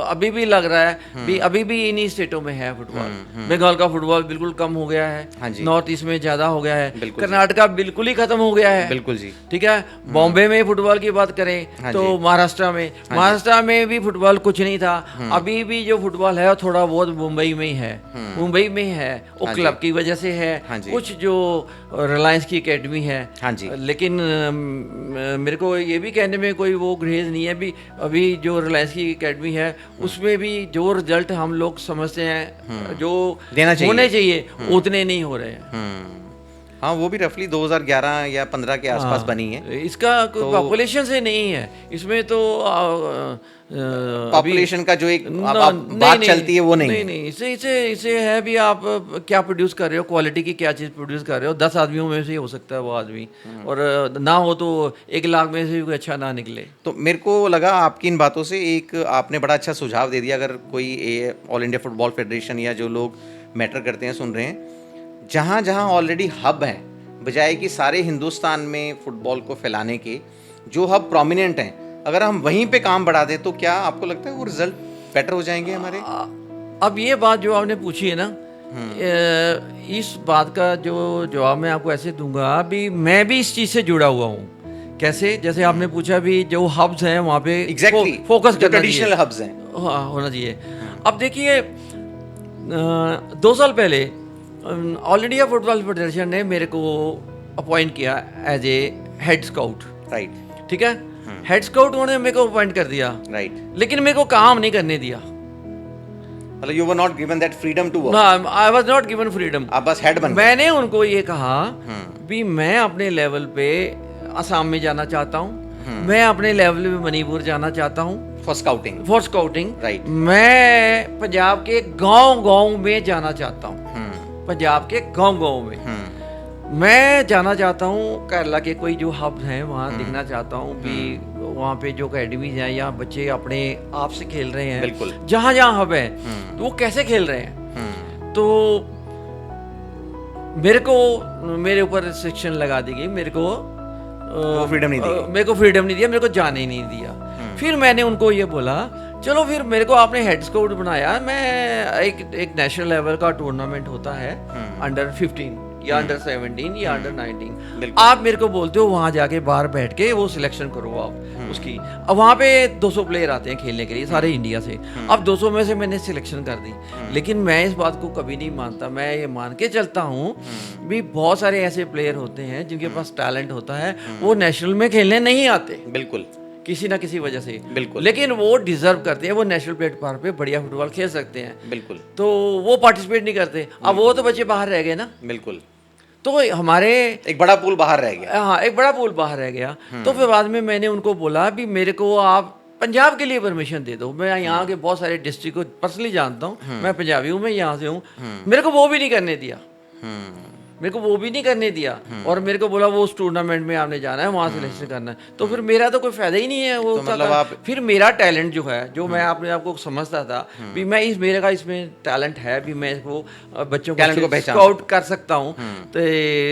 अभी भी लग रहा है भी अभी भी इन्हीं स्टेटों में है फुटबॉल। बंगाल का फुटबॉल बिल्कुल कम हो गया हाँ है, जी। नॉर्थ ईस्ट में ज़्यादा हो गया है, बिल्कुल कर्नाटका बिल्कुल ही खत्म हो गया है, बिल्कुल जी। ठीक है। बॉम्बे में फुटबॉल की बात करें हाँ तो जी। महाराष्ट्र में भी फुटबॉल कुछ नहीं था। अभी भी जो फुटबॉल है वो थोड़ा बहुत मुंबई में ही है, मुंबई में ही है, वो हाँ क्लब जी। की वजह से है। हाँ जी। कुछ जो रिलायंस की एकेडमी है, हाँ जी। लेकिन मेरे को ये भी कहने में कोई वो ग्रेज नहीं है भी, अभी जो रिलायंस की एकेडमी है उसमें भी जो रिजल्ट हम लोग समझते हैं जो देना चाहिए। होने चाहिए उतने नहीं हो रहे हैं। हाँ, वो भी रफली 2011 या 15 के आसपास बनी है। इसका कोई पॉपुलेशन से नहीं है, इसमें तो पॉपुलेशन का जो एक न- अब बात चलती है वो नहीं है। नहीं, इसे इसे इसे है भी आप क्या प्रोड्यूस कर रहे हो, क्वालिटी की क्या चीज़ प्रोड्यूस कर रहे हो। 10 आदमियों में से ही हो सकता है वो आदमी, और ना हो तो 1 लाख में से भी कोई अच्छा ना निकले। तो मेरे को लगा आपकी इन बातों से एक आपने बड़ा अच्छा सुझाव दे दिया। अगर कोई ऑल इंडिया फुटबॉल फेडरेशन या जो लोग मैटर करते हैं सुन रहे हैं, जहाँ जहाँ ऑलरेडी हब हैं, बजाय कि सारे हिंदुस्तान में फुटबॉल को फैलाने के, जो हब प्रोमिनेंट हैं, अगर हम वहीं पे काम बढ़ा दें तो क्या आपको लगता है वो रिजल्ट बेटर हो जाएंगे हमारे? अब ये बात जो आपने पूछी है ना, इस बात का जो जवाब मैं आपको ऐसे दूंगा भी, मैं भी इस चीज़ से जुड़ा हुआ हूँ। कैसे? जैसे आपने पूछा भी जो हब्स हैं वहाँ पे एग्जैक्टली फोकस करना ट्रेडिशनल चाहिए। हब्स हैं, हाँ, होना चाहिए। अब देखिए 2 साल पहले ऑल इंडिया फुटबॉल फेडरेशन ने मेरे को अपॉइंट किया as a head scout, right ठीक है। हेड स्काउट उन्होंने मेरे को अपॉइंट कर दिया, राइट। लेकिन मेरे को काम नहीं करने दिया। मतलब you were not given that freedom to work, I was not given freedom. आप बस हेड बन गए। मैंने उनको ये कहा भी मैं अपने लेवल पे असम में जाना चाहता हूँ, मैं अपने लेवल पे मणिपुर जाना चाहता हूँ for scouting, for scouting, right. मैं पंजाब के गांव-गांव में जाना चाहता हूँ, पंजाब के गांव-गांव में मैं जाना चाहता हूँ। केरला के कोई जो हब हैं वहाँ दिखना चाहता हूँ भी, वहाँ पे जो अकेडमीज हैं या बच्चे अपने आप से खेल रहे हैं, बिल्कुल। जहाँ जहाँ हब है तो वो कैसे खेल रहे हैं। तो मेरे को मेरे ऊपर रिस्ट्रिक्शन लगा दी गई, मेरे को फ्रीडम नहीं दी गई। मेरे को फ्रीडम नहीं दिया, मेरे को जाने ही नहीं दिया। फिर मैंने उनको ये बोला चलो फिर मेरे को आपने हेड स्काउट बनाया, मैं एक नेशनल लेवल का टूर्नामेंट होता है अंडर 15 या अंडर 17 या अंडर 19, आप मेरे को बोलते हो वहाँ जाके बाहर बैठ के वो सिलेक्शन करो आप उसकी। अब वहाँ पे 200 प्लेयर आते हैं खेलने के लिए सारे इंडिया से। अब 200 में से मैंने सिलेक्शन कर दी, लेकिन मैं इस बात को कभी नहीं मानता। मैं ये मान के चलता हूँ भी बहुत सारे ऐसे प्लेयर होते हैं जिनके पास टैलेंट होता है, वो नेशनल में खेलने नहीं आते, बिल्कुल, किसी ना किसी वजह से, बिल्कुल। लेकिन वो डिजर्व करते हैं, वो नेशनल प्लेटफॉर्म पे बढ़िया फुटबॉल खेल सकते हैं, बिल्कुल, तो वो पार्टिसिपेट नहीं करते। अब वो तो बच्चे बाहर रह गए ना, बिल्कुल। तो हमारे एक बड़ा पूल बाहर रह गया। हाँ, एक बड़ा पूल बाहर रह गया। तो फिर बाद में मैंने उनको बोला भी मेरे को आप पंजाब के लिए परमिशन दे दो। मैं यहाँ के बहुत सारे डिस्ट्रिक्ट को पर्सनली जानता हूँ, मैं पंजाबी हूँ, मैं यहाँ से हूँ, मेरे को वो भी नहीं करने दिया, मेरे को वो भी नहीं करने दिया। और मेरे को बोला वो उस टूर्नामेंट में आपने जाना है, वहाँ सिलेक्शन करना है। तो फिर मेरा तो कोई फायदा ही नहीं है वो, तो मतलब आप फिर मेरा टैलेंट जो है, जो मैं अपने आप को समझता था भी मैं मेरे का इसमें टैलेंट है भी, मैं इसको बच्चों को स्काउट कर सकता हूँ, तो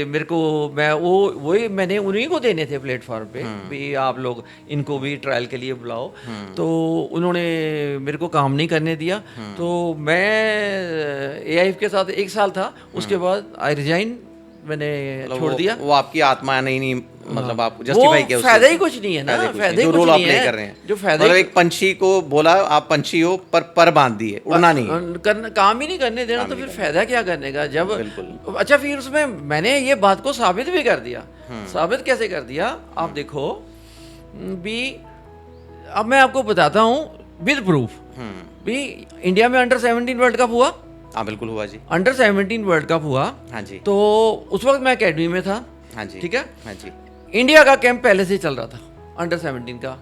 मेरे को मैं वही मैंने उन्हीं को देने थे प्लेटफॉर्म पे भी आप लोग इनको भी ट्रायल के लिए बुलाओ। तो उन्होंने मेरे को काम नहीं करने दिया। तो मैं AIF के साथ 1 साल था, उसके बाद आई रिजाइन, मैंने छोड़ दिया। वो आपकी आत्मा नहीं मतलब आप जस्टिफाई किया, फायदा ही कुछ नहीं है ना, फायदा ही कुछ नहीं है कर रहे हैं जो फायदा। मतलब एक पंछी को बोला आप पंछी हो पर बांध दिए, उड़ना नहीं, करना काम ही नहीं करने देना, तो फिर फायदा क्या करने का जब। अच्छा, फिर उसमें मैंने ये बात को साबित भी कर दिया। साबित कैसे कर दिया आप देखो भी, अब मैं आपको बताता हूँ विद प्रूफ। भी इंडिया में अंडर 17 वर्ल्ड कप हुआ, हाँ बिल्कुल हुआ जी। अंडर 17 वर्ल्ड कप हुआ। हाँ जी। तो उस वक्त मैं एकेडमी में था। हाँ जी। ठीक है। हाँ जी। इंडिया का कैंप पहले से ही चल रहा था अंडर 17 का,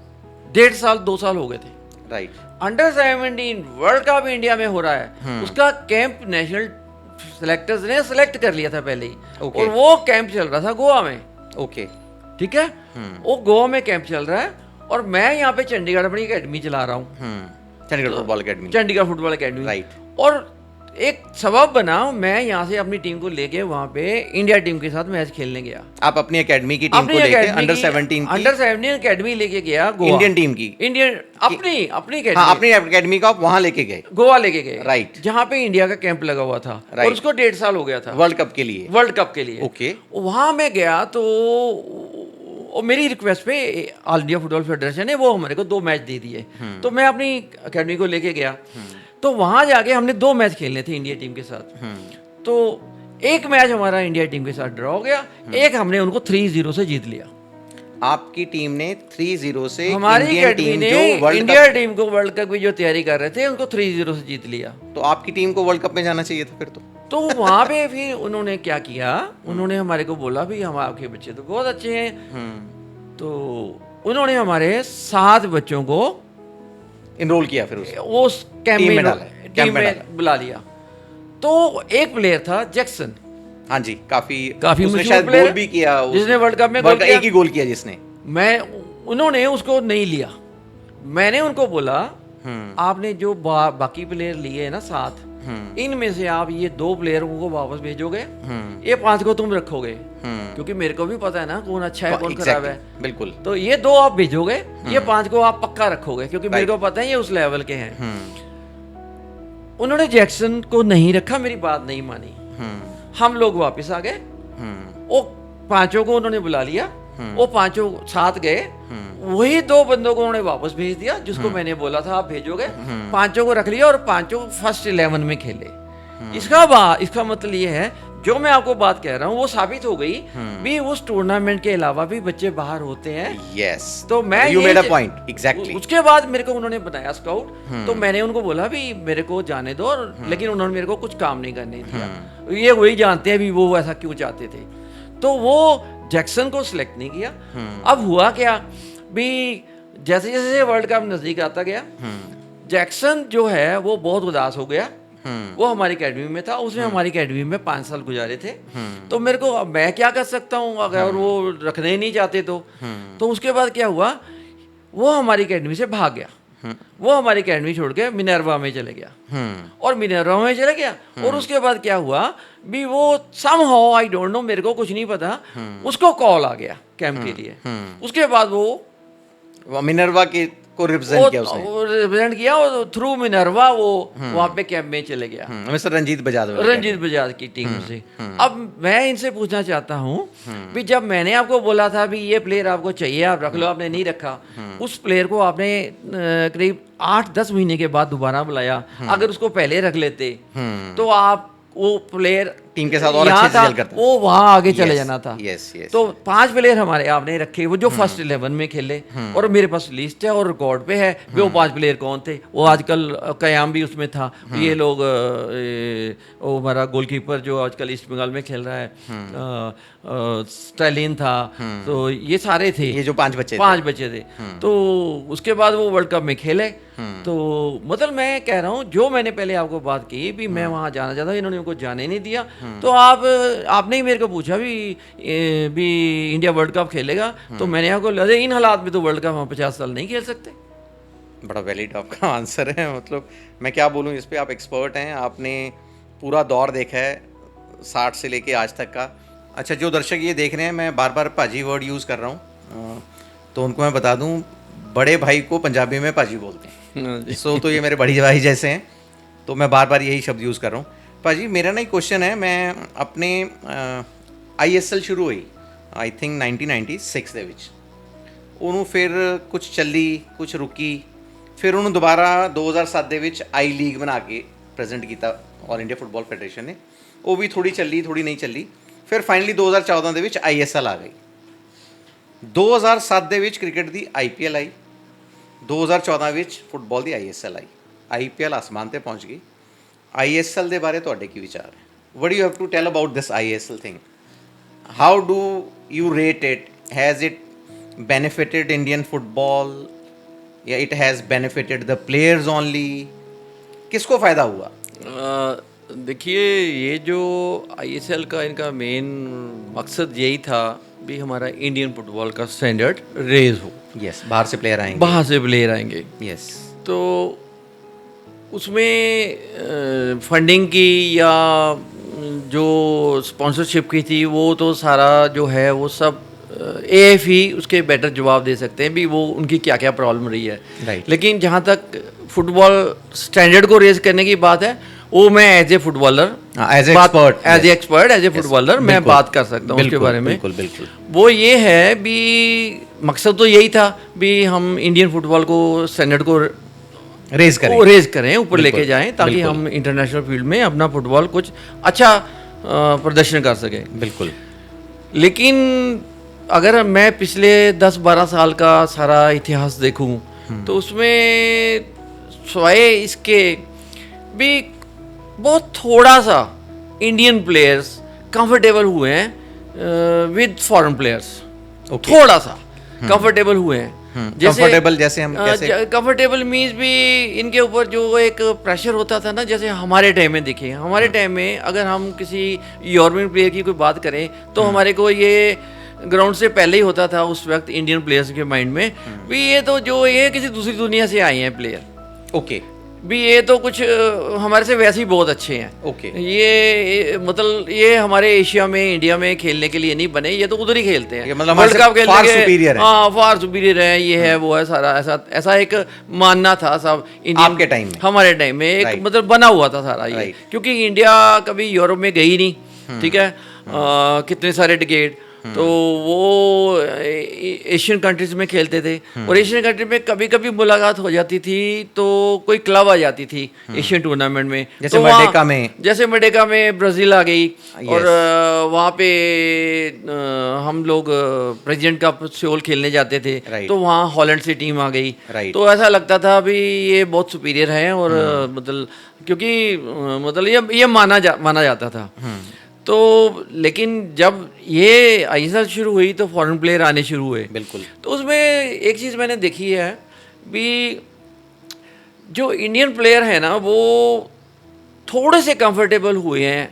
1.5 साल 2 साल हो गए थे। Right. Under 17 world cup India में हो रहा है, उसका कैंप नेशनल सेलेक्टर्स ने सेलेक्ट कर लिया था पहले ही। Okay. और वो कैंप चल रहा था गोवा में। ओके। ठीक है। वो गोवा में कैंप चल रहा है और मैं यहाँ पे चंडीगढ़ अपनी एकेडमी चला रहा हूँ, Chandigarh football academy. Chandigarh football academy. Right. और एक सबब बना, मैं यहाँ से अपनी टीम को लेके वहाँ पे इंडिया टीम के साथ मैच खेलने गया। आप अपनी एकेडमी की टीम अपनी को लेके academy अंडर की- 17 की अंडर 17 एकेडमी लेके गया गोवा। इंडियन टीम की। इंडियन अपनी हाँ, एकेडमी अपनी एकेडमी को आप वहां लेके गए गोवा लेके गए। Right. जहाँ पे इंडिया का कैंप लगा हुआ था। Right. और उसको 1.5 साल हो गया था वर्ल्ड कप के लिए। वर्ल्ड कप के लिए। ओके। वहाँ मैं गया तो और मेरी रिक्वेस्ट पे ऑल इंडिया फुटबॉल फेडरेशन ने वो हमारे को 2 मैच दे दिए। तो मैं अपनी एकेडमी को लेके गया। तो वहाँ जाके हमने 2 मैच खेलने थे इंडिया टीम के साथ। तो एक मैच हमारा इंडिया टीम के साथ ड्रॉ हो गया, एक हमने उनको 3-0 से जीत लिया। आपकी टीम ने 3-0 से हमारी इंडियन एकेडमी टीम ने जो वर्ल्ड इंडिया कप, टीम को वर्ल्ड कप की जो तैयारी कर रहे थे उनको 3-0 से जीत लिया। तो आपकी टीम को वर्ल्ड कप में जाना चाहिए था फिर तो वहाँ पे फिर उन्होंने क्या किया, उन्होंने हमारे को बोला भी हम आपके बच्चे तो बहुत अच्छे हैं। तो उन्होंने हमारे 7 बच्चों को इनरोल किया फिर उस उस कैंप टीम में में डाला, टीम कैंप में में डाला। बुला लिया। तो एक प्लेयर था जैक्सन, हाँ जी, काफी काफी उसने मशहूर शायद player गोल भी किया जिसने वर्ल्ड कप में गोल वर्ल्ड किया। एक ही गोल किया जिसने। मैं उन्होंने उसको नहीं लिया। मैंने उनको बोला आपने जो बाकी प्लेयर लिए हैं ना 7, इनमें से आप ये 2 प्लेयरों को वापस भेजोगे, ये 5 को तुम रखोगे, क्योंकि मेरे को भी पता है ना कौन अच्छा है कौन खराब है। बिल्कुल। तो ये 2 आप भेजोगे, ये 5 को आप पक्का रखोगे, क्योंकि मेरे को पता है ये उस लेवल के हैं। उन्होंने जैक्सन को नहीं रखा, मेरी बात नहीं मानी। हम लोग वापस आ गए। वो 5 को उन्होंने बुला लिया, वो 5 साथ गए, वही 2 बंदों को उन्होंने वापस भेज दिया जिसको मैंने बोला था आप भेजोगे। 5 को रख लिया और 5 फर्स्ट 11 में खेले। इसका मतलब ये है, जो मैं आपको बात कह रहा हूँ वो साबित हो गई भी उस टूर्नामेंट के अलावा भी बच्चे बाहर होते हैं। यस, तो मैं यू ये मेड अ पॉइंट एग्जैक्टली। उसके बाद मेरे को उन्होंने बनाया स्काउट। तो मैंने उनको बोला भी मेरे को जाने दो, लेकिन उन्होंने मेरे को कुछ काम नहीं करने दिया। ये वही जानते हैं भी वो ऐसा क्यों चाहते थे। तो वो जैक्सन को सिलेक्ट नहीं किया। अब हुआ क्या भी, जैसे जैसे वर्ल्ड कप नजदीक आता गया, जैक्सन जो है वो बहुत उदास हो गया। वो हमारी एकेडमी में था, उसने हमारी एकेडमी में 5 साल गुजारे थे। तो मेरे को अब मैं क्या कर सकता हूँ अगर वो रखने ही नहीं चाहते तो उसके बाद क्या हुआ, वो हमारी एकेडमी से भाग गया। वो हमारी एकेडमी छोड़ के मिनर्वा में चले गया। और मिनर्वा में चले गया और उसके बाद क्या हुआ भी, वो समहाउ आई डोंट नो, मेरे को कुछ नहीं पता, उसको कॉल आ गया कैंप के लिए। उसके बाद वो मिनर्वा के को रिप्रेजेंट किया उसने, रिप्रेजेंट किया और थ्रू मिनर्वा वो वहाँ पे कैंप में चले गया। मिस्टर रंजीत बजाज। रंजीत बजाज की टीम से। अब मैं इनसे पूछना चाहता हूँ भी, जब मैंने आपको बोला था भी ये प्लेयर आपको चाहिए आप रख लो, आपने नहीं रखा। उस प्लेयर को आपने करीब 8-10 महीने के बाद दोबारा बुलाया। अगर उसको पहले रख लेते तो आप वो प्लेयर टीम के साथ और अच्छे से जेल करता, वो वहां आगे चले जाना था। तो 5 प्लेयर हमारे आपने रखे, वो जो फर्स्ट 11 में खेले। और मेरे पास लिस्ट है और रिकॉर्ड पे है वो 5 प्लेयर कौन थे। वो आजकल कयाम भी उसमें था। ये लोग वो हमारा गोलकीपर जो आजकल ईस्ट बंगाल में खेल रहा है, स्टालिन था। तो ये सारे थे, ये जो 5 बच्चे थे। तो उसके बाद वो वर्ल्ड कप में खेले। तो मतलब मैं कह रहा हूँ, जो मैंने पहले आपको बात की भी मैं वहाँ जाना चाहता, इन्होंने उनको जाने नहीं दिया। तो आपने ही मेरे को पूछा भी इंडिया वर्ल्ड कप खेलेगा, तो मैंने आपको लगे इन हालात में तो वर्ल्ड कप हम 50 साल नहीं खेल सकते। बड़ा वैलिड आपका आंसर है। मतलब मैं क्या बोलूँ इस पे, आप एक्सपर्ट हैं, आपने पूरा दौर देखा है 60 से लेके आज तक का। अच्छा, जो दर्शक ये देख रहे हैं, मैं बार बार पाजी वर्ड यूज़ कर रहा हूँ, तो उनको मैं बता दूँ, बड़े भाई को पंजाबी में पाजी बोलते हैं। सो तो ये मेरे बड़ी भाई जैसे हैं, तो मैं बार बार यही शब्द यूज़ कर रहा हूँ। भाजी मेरा ना एक क्वेश्चन है, मैं अपने ISL शुरू हुई आई थिंक 1996 ਦੇ ਵਿੱਚ, ਉਹਨੂੰ ਫਿਰ ਕੁਝ ਚੱਲੀ ਕੁਝ ਰੁਕੀ, ਫਿਰ ਉਹਨੂੰ ਦੁਬਾਰਾ 2007 ਦੇ ਵਿੱਚ ਆਈ ਲੀਗ ਬਣਾ ਕੇ ਪ੍ਰੈਜ਼ੈਂਟ ਕੀਤਾ ਆਲ ਇੰਡੀਆ ਫੁੱਟਬਾਲ ਫੈਡਰੇਸ਼ਨ ਨੇ। ਉਹ ਵੀ ਥੋੜੀ ਚੱਲੀ ਥੋੜੀ ਨਹੀਂ ਚੱਲੀ, ਫਿਰ ਫਾਈਨਲੀ 2014 ਦੇ ਵਿੱਚ ISL ਆ ਗਈ। 2007 ਦੇ ਵਿੱਚ ਕ੍ਰਿਕਟ ਦੀ IPL ਆਈ, 2014 ਵਿੱਚ ਫੁੱਟਬਾਲ ਦੀ ISL ਆਈ। IPL ਆਸਮਾਨ ਤੇ ਪਹੁੰਚ ਗਈ। ISL ਦੇ ਬਾਰੇ ਤੁਹਾਡੇ ਕੀ ਵਿਚਾਰ ਹੈ? What do you have to tell about this ISL thing? How do you rate it? Has it benefited Indian football? या it has benefited the players only? किसको फ़ायदा हुआ? देखिए, ये जो ISL का इनका मेन मकसद यही था भी हमारा इंडियन फुटबॉल का स्टैंडर्ड रेज हो। यस, बाहर से प्लेयर आएंगे। बाहर से प्लेयर आएंगे। यस, तो उसमें फंडिंग की या जो स्पॉन्सरशिप की थी वो तो सारा जो है वो सब AF ही उसके बेटर जवाब दे सकते हैं भी वो उनकी क्या क्या प्रॉब्लम रही है। Right. लेकिन जहाँ तक फुटबॉल स्टैंडर्ड को रेज करने की बात है वो मैं as a footballer as a expert as a footballer मैं बात कर सकता हूँ उसके बारे में। बिल्कुल बिल्कुल। वो ये है भी मकसद तो यही था भी हम इंडियन फुटबॉल को स्टैंडर्ड को रेज करें ऊपर लेके जाएं ताकि हम इंटरनेशनल फील्ड में अपना फुटबॉल कुछ अच्छा प्रदर्शन कर सकें। बिल्कुल। लेकिन अगर मैं पिछले 10-12 साल का सारा इतिहास देखूं तो उसमें स्वाय इसके भी बहुत थोड़ा सा इंडियन प्लेयर्स कंफर्टेबल हुए हैं विद फॉरेन प्लेयर्स। थोड़ा सा कंफर्टेबल हुए हैं। कंफर्टेबल जैसे हम कैसे? कंफर्टेबल मीन्स भी इनके ऊपर जो एक प्रेशर होता था ना, जैसे हमारे टाइम में देखिए, हमारे टाइम में अगर हम किसी यूरोपियन प्लेयर की कोई बात करें तो हमारे को ये ग्राउंड से पहले ही होता था उस वक्त इंडियन प्लेयर्स के माइंड में भी ये तो जो ये किसी दूसरी दुनिया से आए हैं प्लेयर। ओके। भी ये तो कुछ हमारे से वैसे ही बहुत अच्छे हैं। ओके। ये मतलब ये हमारे एशिया में इंडिया में खेलने के लिए नहीं बने, ये तो उधर ही खेलते हैं। मतलब वर्ल्ड कप खेलने फार सुपीरियर है। हाँ, फार सुपीरियर है, ये है वो है सारा ऐसा एक मानना था सब इंडियन आपके टाइम में। हमारे टाइम में एक मतलब बना हुआ था सारा ये, क्योंकि इंडिया कभी यूरोप में गई नहीं। ठीक है, कितने सारे डिकेड तो वो एशियन कंट्रीज में खेलते थे और एशियन कंट्री में कभी कभी मुलाकात हो जाती थी तो कोई क्लब आ जाती थी एशियन टूर्नामेंट में, जैसे तो मडेका में ब्राजील आ गई और वहाँ पे हम लोग प्रेसिडेंट कप सियोल खेलने जाते थे तो वहाँ हॉलैंड से टीम आ गई। तो ऐसा लगता था अभी ये बहुत सुपीरियर है और मतलब क्योंकि मतलब ये माना जाता था। तो लेकिन जब ये ISL शुरू हुई तो फॉरेन प्लेयर आने शुरू हुए। बिल्कुल। तो उसमें एक चीज़ मैंने देखी है भी जो इंडियन प्लेयर है ना वो थोड़े से कंफर्टेबल हुए हैं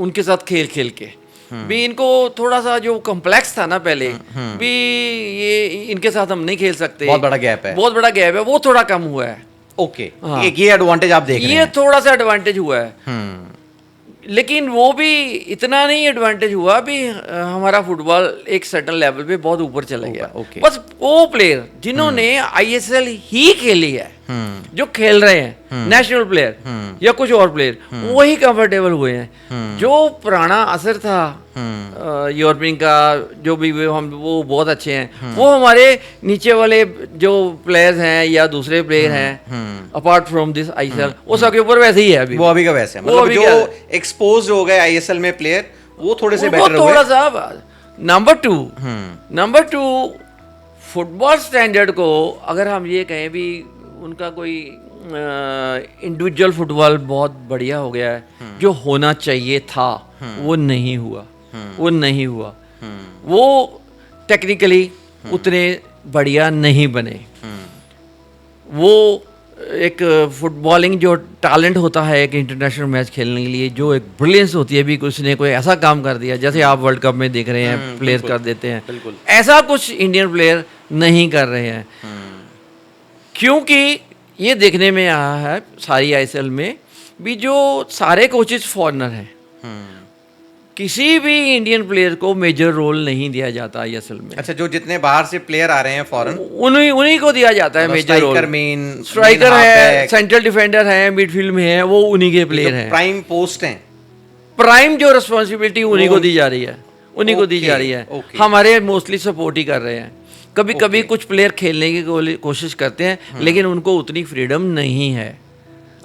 उनके साथ खेल के भी। इनको थोड़ा सा जो कॉम्प्लेक्स था ना पहले भी ये इनके साथ हम नहीं खेल सकते, बहुत बड़ा गैप है, वो थोड़ा कम हुआ है। ओके। एक ये एडवांटेज आप देख रहे हैं? ये थोड़ा सा एडवांटेज हुआ है। लेकिन वो भी इतना नहीं एडवांटेज हुआ भी हमारा फुटबॉल एक सर्टेन लेवल पे बहुत ऊपर चला गया। बस वो प्लेयर जिन्होंने ISL ही खेली है जो खेल रहे हैं नेशनल प्लेयर या कुछ और प्लेयर वही कंफर्टेबल हुए हैं। जो पुराना असर था यूरोपियन का जो भी वो बहुत अच्छे हैं, वो हमारे नीचे वाले जो प्लेयर्स हैं या दूसरे प्लेयर हैं अपार्ट फ्रॉम दिस ISL वो सबके ऊपर वैसे ही है अभी। वो अभी का वैसे है, मतलब जो एक्सपोज हो गए ISL में प्लेयर वो थोड़े से बेटर हुए। थोड़ा सा नंबर टू फुटबॉल स्टैंडर्ड को अगर हम ये कहें भी उनका कोई इंडिविजुअल फुटबॉल बहुत बढ़िया हो गया है। जो होना चाहिए था वो नहीं हुआ। वो टेक्निकली उतने बढ़िया नहीं बने। वो एक फुटबॉलिंग जो टैलेंट होता है एक इंटरनेशनल मैच खेलने के लिए, जो एक ब्रिलियंस होती है भी उसने कोई ऐसा काम कर दिया जैसे आप वर्ल्ड कप में देख रहे हैं प्लेयर कर देते हैं, ऐसा कुछ इंडियन प्लेयर नहीं कर रहे हैं। क्योंकि ये देखने में आया है सारी ISL में भी जो सारे कोचेस फॉरेनर हैं, किसी भी इंडियन प्लेयर को मेजर रोल नहीं दिया जाता ISL में। अच्छा, जो जितने बाहर से प्लेयर आ रहे हैं फॉरेन उन्हीं को दिया जाता है मेजर रोल। स्ट्राइकर है, सेंट्रल डिफेंडर है, मिडफील्ड में है, वो उन्हीं के प्लेयर हैं। प्राइम पोस्ट हैं, प्राइम जो रिस्पॉन्सिबिलिटी उन्हीं को दी जा रही है, हमारे मोस्टली सपोर्ट ही कर रहे हैं। कभी कुछ प्लेयर खेलने की कोशिश करते हैं लेकिन उनको उतनी फ्रीडम नहीं है।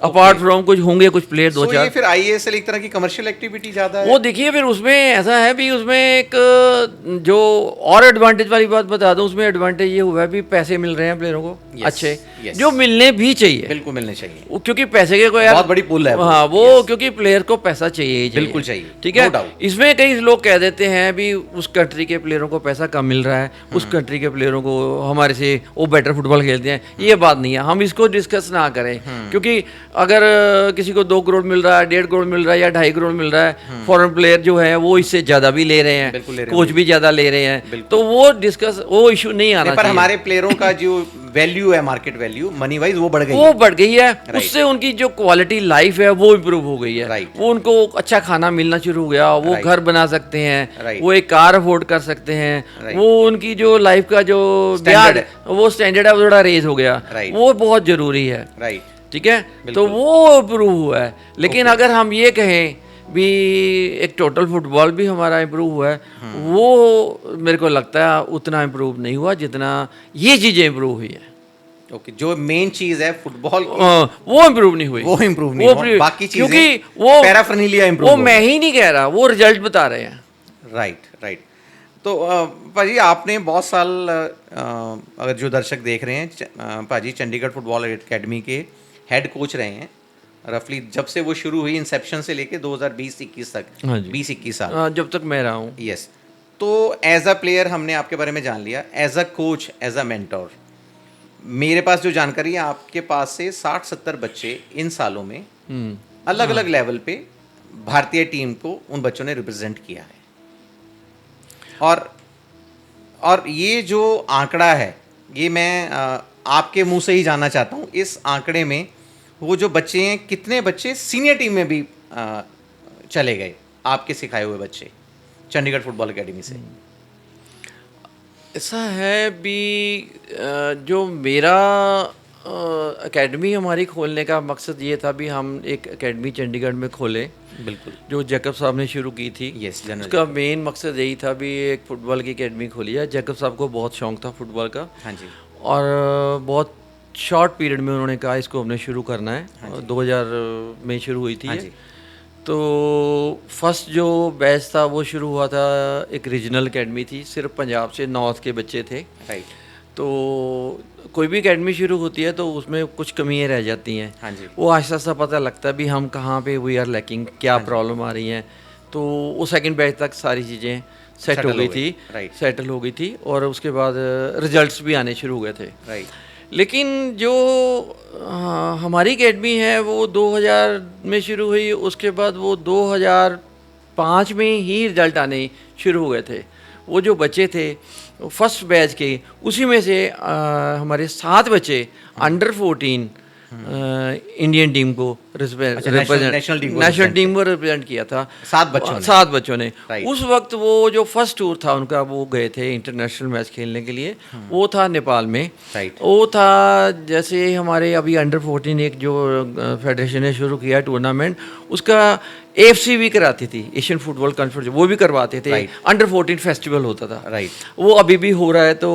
अपार्ट फ्रॉम कुछ होंगे कुछ प्लेयर दो तो चार। ये फिर आईएएसएल एक तरह की कमर्शियल एक्टिविटी ज़्यादा है। वो देखिए फिर उसमें ऐसा है भी उसमें एक जो और एडवांटेज वाली बात बता दूं, उसमें एडवांटेज ये हुआ है भी पैसे मिल रहे हैं प्लेयरों को Yes, अच्छे, yes. जो मिलने भी चाहिए। बिल्कुल मिलने चाहिए। क्योंकि पैसे के कोई यार बहुत बड़ी पुल है वो। हाँ वो Yes. क्योंकि प्लेयर को पैसा चाहिए ही बिल्कुल चाहिए, ठीक no है। doubt. इसमें कई लोग कह देते हैं भी उस कंट्री के प्लेयरों को पैसा कम मिल रहा है, उस कंट्री के प्लेयरों को हमारे से वो बेटर फुटबॉल खेलते हैं। ये बात नहीं है, हम इसको डिस्कस ना करें, क्योंकि अगर किसी को 2 करोड़ मिल रहा है, 1.5 करोड़ मिल रहा है या 2.5 करोड़ मिल रहा है, फॉरेन प्लेयर जो है वो इससे ज़्यादा भी ले रहे बिल्कुल ले हैं, रहे कोच भी ज़्यादा ले रहे हैं, तो वो इशू नहीं आना पर चाहिए। हमारे प्लेयरों का जो वैल्यू है, मार्केट वैल्यू मनी वाइज, वो बढ़ गई वो है। बढ़ गई है, उससे उनकी जो क्वालिटी लाइफ है वो इम्प्रूव हो गई है। Right. वो उनको अच्छा खाना मिलना शुरू हो गया, वो Right. घर बना सकते हैं, Right. वो एक कार अफोर्ड कर सकते हैं, Right. वो उनकी जो लाइफ का जो Standard ब्याज वो स्टैंडर्ड है वो थोड़ा रेज हो गया, Right. वो बहुत जरूरी है। राइट। ठीक है, तो वो इम्प्रूव हुआ है। लेकिन अगर हम ये कहें भी एक टोटल फुटबॉल भी हमारा इम्प्रूव हुआ है, वो मेरे को लगता है उतना इम्प्रूव नहीं हुआ जितना ये चीज़ें इम्प्रूव हुई है। ओके, जो मेन चीज है फुटबॉल की, वो इम्प्रूव नहीं हुई, वो इम्प्रूव नहीं हुआ, बाकी चीजें क्योंकि वो पैराफर्नीलिया वो इम्प्रूव। मैं ही नहीं कह रहा, वो रिजल्ट बता रहे हैं। Right right. तो पाजी आपने बहुत साल अगर जो दर्शक देख रहे हैं, पाजी चंडीगढ़ फुटबॉल एकेडमी के हेड कोच रहे हैं रफली जब से वो शुरू हुई, इंसेप्शन से लेके 2020-21 तक। हाँ जी। 20-21 साल जब तक मैं रहा हूँ। यस। तो एज अ प्लेयर हमने आपके बारे में जान लिया, as a coach, as a mentor, मेरे पास जो जानकारी है आपके पास से 60-70 बच्चे इन सालों में अलग अलग लेवल पे भारतीय टीम को उन बच्चों ने रिप्रेजेंट किया है। और ये जो आंकड़ा है, ये मैं आपके मुंह से ही जानना चाहता हूँ, इस आंकड़े में वो जो बच्चे हैं, कितने बच्चे सीनियर टीम में भी चले गए, आपके सिखाए हुए बच्चे चंडीगढ़ फुटबॉल एकेडमी से? ऐसा है भी जो मेरा एकेडमी हमारी खोलने का मकसद ये था भी हम एक एकेडमी चंडीगढ़ में खोलें, बिल्कुल, जो जैकब साहब ने शुरू की थी। यस, उसका मेन मकसद यही था भी एक फुटबॉल की एकेडमी खोली है। जैकब साहब को बहुत शौक था फुटबॉल का, हाँ जी, और बहुत शॉर्ट पीरियड में उन्होंने कहा इसको हमने शुरू करना है। 2000 में शुरू हुई थी हाँ ये। जी। तो फर्स्ट जो बैच था वो शुरू हुआ था, एक रीजनल एकेडमी थी, सिर्फ पंजाब से नॉर्थ के बच्चे थे। राइट। तो कोई भी एकेडमी शुरू होती है तो उसमें कुछ कमियाँ रह जाती हैं। हाँ जी। वो आहिस्ता आहिस्ता पता लगता है भी हम कहाँ पे वी आर लैकिंग, क्या प्रॉब्लम आ रही हैं। तो वो सेकंड बैच तक सारी चीज़ें सेट हो गई थी, राइट, सेटल हो गई थी, और उसके बाद रिजल्ट्स भी आने शुरू हो गए थे। राइट। लेकिन जो हमारी एकेडमी है वो 2000 में शुरू हुई, उसके बाद वो 2005 में ही रिजल्ट आने शुरू हो गए थे। वो जो बच्चे थे फर्स्ट बैच के, उसी में से हमारे 7 बच्चे अंडर 14 इंडियन टीम को नेशनल टीम को रिप्रेजेंट किया था। 7 बच्चों ने। Right. उस वक्त वो जो फर्स्ट टूर था उनका, वो गए थे इंटरनेशनल मैच खेलने के लिए, वो था नेपाल में। Right. वो था जैसे हमारे अभी अंडर 14 एक जो फेडरेशन ने शुरू किया टूर्नामेंट, उसका AFC भी कराती थी, एशियन फुटबॉल कॉन्फ्रेंस, वो भी करवाते थे। Right. अंडर 14 फेस्टिवल होता था। राइट। वो अभी भी हो रहा है। तो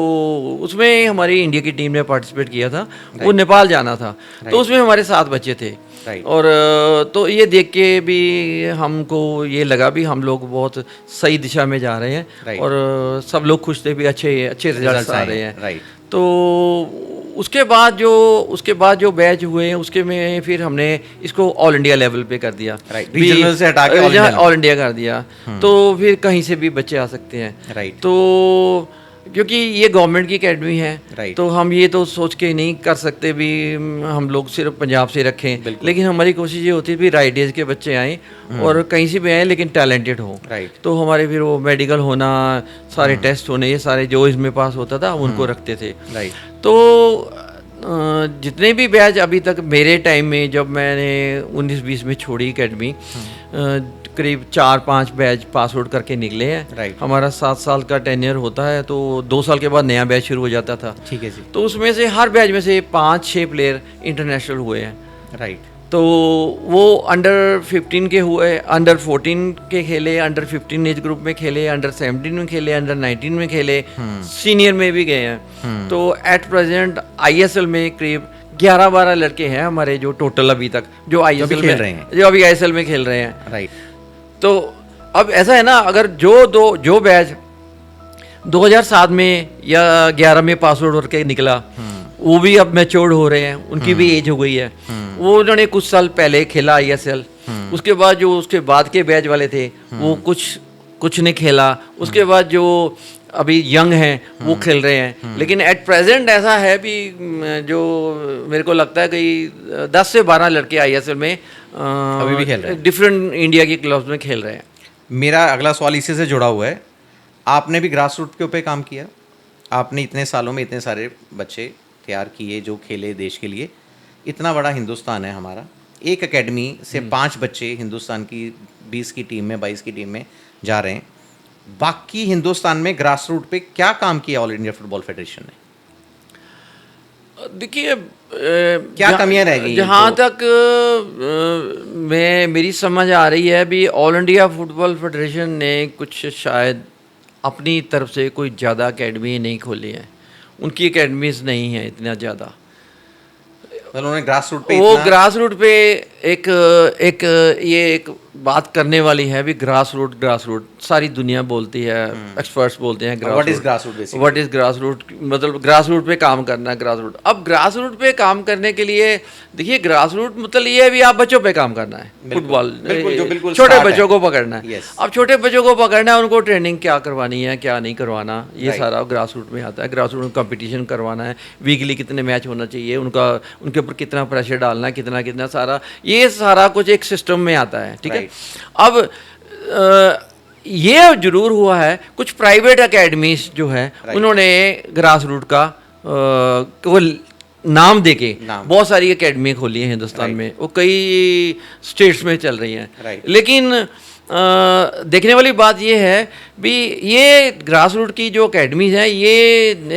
उसमें हमारी इंडिया की टीम ने पार्टिसिपेट किया था। वो नेपाल जाना था। तो उसमें हमारे 7 बच्चे थे। Right. और तो ये देख के भी हमको ये लगा भी हम लोग बहुत सही दिशा में जा रहे हैं। Right. और सब लोग खुश थे भी अच्छे रिजल्ट्स आ रहे हैं। राइट। तो उसके बाद जो बैच हुए उसके में फिर हमने इसको ऑल इंडिया लेवल पे कर दिया। Right. Regional से हटा के ऑल इंडिया कर दिया। तो फिर कहीं से भी बच्चे आ सकते हैं। राइट। तो क्योंकि ये गवर्नमेंट की एकेडमी है, Right. तो हम ये तो सोच के नहीं कर सकते भी हम लोग सिर्फ पंजाब से रखें। लेकिन हमारी कोशिश ये होती है भी राइट एज के बच्चे आएँ और कहीं से भी आएँ लेकिन टैलेंटेड हों। राइट। तो हमारे फिर वो मेडिकल होना, सारे टेस्ट होने, ये सारे जो इसमें पास होता था उनको रखते थे। राइट। तो जितने भी बैच अभी तक मेरे टाइम में, जब मैंने 19-20 में छोड़ी एकेडमी, करीब 4-5 बैच पास आउट करके निकले हैं। Right. हमारा 7 साल का टेन्योर होता है, तो 2 साल के बाद नया बैच शुरू हो जाता था। ठीक है जी। तो उसमें से हर बैच में से 5-6 प्लेयर इंटरनेशनल हुए हैं। राइट। तो वो अंडर 15 के हुए, अंडर 14 के खेले, अंडर 15 एज ग्रुप में खेले, अंडर 17 में खेले, अंडर 19 में खेले, सीनियर में भी गए हैं। तो एट प्रेजेंट ISL में करीब 11-12 लड़के हैं हमारे जो टोटल अभी तक जो आईएसएल खेल में रहे हैं। जो अभी आईएसएल में खेल रहे हैं। राइट। तो अब ऐसा है ना, अगर जो बैच 2007 में या 11 में पास आउट होकर निकला, वो भी अब मैच्योर्ड हो रहे हैं, उनकी भी एज हो गई है। वो उन्होंने कुछ साल पहले खेला आईएसएल, उसके बाद जो उसके बाद के बैच वाले थे वो कुछ नहीं खेला, उसके बाद जो अभी यंग हैं वो खेल रहे हैं। लेकिन एट प्रेजेंट ऐसा है भी जो मेरे को लगता है कि 10 से 12 लड़के आईएसएल में अभी भी खेल रहे हैं, डिफरेंट इंडिया के क्लब्स में खेल रहे हैं। मेरा अगला सवाल इसी से जुड़ा हुआ है। आपने भी ग्रास रूट के ऊपर काम किया, आपने इतने सालों में इतने सारे बच्चे तैयार किए जो खेले देश के लिए। इतना बड़ा हिंदुस्तान है हमारा, एक एकेडमी से 5 बच्चे हिंदुस्तान की 20 की टीम में 22 की टीम में जा रहे हैं। बाकी हिंदुस्तान में ग्रास रूट पे क्या काम किया ऑल इंडिया फुटबॉल फेडरेशन ने? देखिए क्या कमियां रह गई? जहाँ तक मेरी समझ आ रही है भी ऑल इंडिया फुटबॉल फेडरेशन ने कुछ शायद अपनी तरफ से कोई ज़्यादा एकेडमी नहीं खोली है, उनकी एकेडमीज नहीं है इतना ज़्यादा। उन्होंने ग्रास रूट पे वो ग्रास रूट पे एक बात करने वाली है भी ग्रास रूट सारी दुनिया बोलती है, एक्सपर्ट्स बोलते हैं what is grass root basically? What is grass root, मतलब ग्रास रूट पे काम करना है। ग्रास रूट, अब ग्रास रूट पे काम करने के लिए देखिए ग्रास रूट मतलब ये है भी आप बच्चों पे काम करना है, फुटबॉल छोटे बच्चों को पकड़ना है। अब छोटे बच्चों को पकड़ना है, उनको ट्रेनिंग क्या करवानी है क्या नहीं करवाना, ये सारा ग्रास रूट में आता है। ग्रास रूट में कंपटीशन करवाना है, वीकली कितने मैच होना चाहिए, उनके ऊपर कितना प्रेशर डालना है, कितना सारा, ये सारा कुछ एक सिस्टम में आता है। ठीक है। अब ये जरूर हुआ है कुछ प्राइवेट एकेडमीज जो है उन्होंने ग्रास रूट का केवल नाम देके बहुत सारी एकेडमी खोली है हिंदुस्तान में, वो कई स्टेट्स में चल रही हैं। लेकिन देखने वाली बात ये है भी ये ग्रास रूट की जो एकेडमीज हैं ये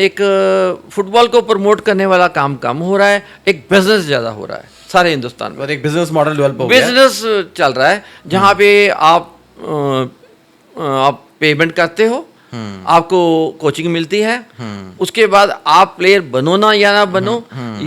एक फुटबॉल को प्रमोट करने वाला काम कम हो रहा है, एक बिजनेस ज़्यादा हो रहा है सारे हिंदुस्तान में। और एक बिजनेस मॉडल डेवलप हो गया, बिजनेस चल रहा है जहाँ पे आप पेमेंट करते हो, आपको कोचिंग मिलती है, उसके बाद आप प्लेयर बनो ना या ना बनो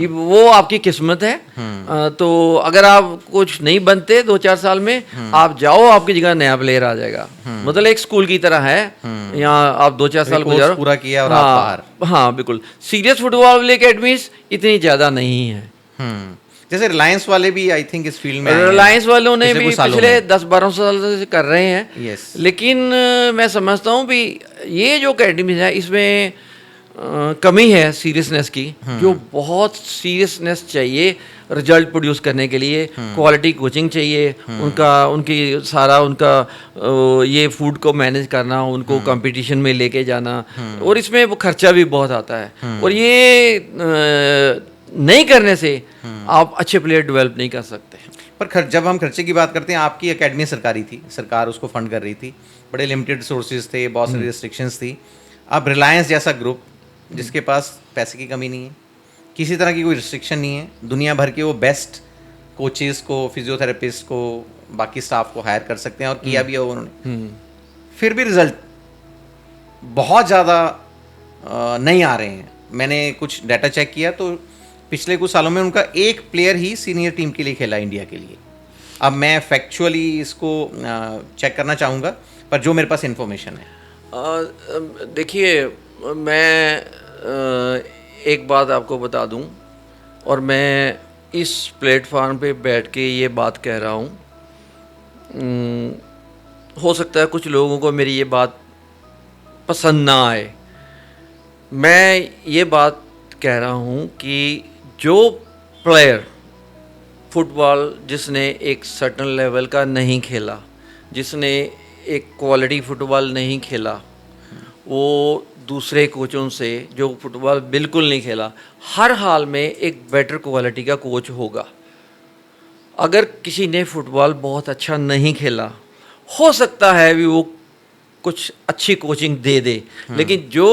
वो आपकी किस्मत है। तो अगर आप कुछ नहीं बनते 2-4 साल में, आप जाओ, आपकी जगह नया प्लेयर आ जाएगा। मतलब एक स्कूल की तरह है, यहाँ आप 2-4 साल गुजारो, पूरा किया और आप बाहर। हाँ बिल्कुल। सीरियस फुटबॉल वाली एकेडमीज इतनी ज़्यादा नहीं है। जैसे रिलायंस वाले भी आई थिंक इस फील्ड में, रिलायंस वालों ने भी पिछले 10-12 साल से कर रहे हैं। yes. लेकिन मैं समझता हूँ भी ये जो अकेडमीज है इसमें कमी है सीरियसनेस की, जो बहुत सीरियसनेस चाहिए रिजल्ट प्रोड्यूस करने के लिए, क्वालिटी कोचिंग चाहिए, उनका ये फूड को मैनेज करना, उनको कंपटीशन में लेके जाना, और इसमें वो खर्चा भी बहुत आता है। और ये नहीं करने से आप अच्छे प्लेयर डेवलप नहीं कर सकते। पर जब हम खर्चे की बात करते हैं, आपकी एकेडमी सरकारी थी, सरकार उसको फंड कर रही थी, बड़े लिमिटेड रिसोर्सेज थे, बहुत सारी रिस्ट्रिक्शंस थी। अब रिलायंस जैसा ग्रुप जिसके पास पैसे की कमी नहीं है, किसी तरह की कोई रिस्ट्रिक्शन नहीं है, दुनिया भर के वो बेस्ट कोचेस को, फिजियोथेरेपिस्ट को, बाकी स्टाफ को हायर कर सकते हैं, और किया भी है उन्होंने, फिर भी रिजल्ट बहुत ज़्यादा नहीं आ रहे हैं। मैंने कुछ डाटा चेक किया तो पिछले कुछ सालों में उनका एक प्लेयर ही सीनियर टीम के लिए खेला इंडिया के लिए। अब मैं फैक्चुअली इसको चेक करना चाहूँगा, पर जो मेरे पास इन्फॉर्मेशन है। देखिए मैं एक बात आपको बता दूं, और मैं इस प्लेटफॉर्म पे बैठ के ये बात कह रहा हूँ, हो सकता है कुछ लोगों को मेरी ये बात पसंद ना आए। मैं ये बात कह रहा हूँ कि जो प्लेयर फुटबॉल जिसने एक सर्टन लेवल का नहीं खेला, जिसने एक क्वालिटी फुटबॉल नहीं खेला, वो दूसरे कोचों से जो फुटबॉल बिल्कुल नहीं खेला, हर हाल में एक बेटर क्वालिटी का कोच होगा। अगर किसी ने फुटबॉल बहुत अच्छा नहीं खेला, हो सकता है भी वो कुछ अच्छी कोचिंग दे दे, लेकिन जो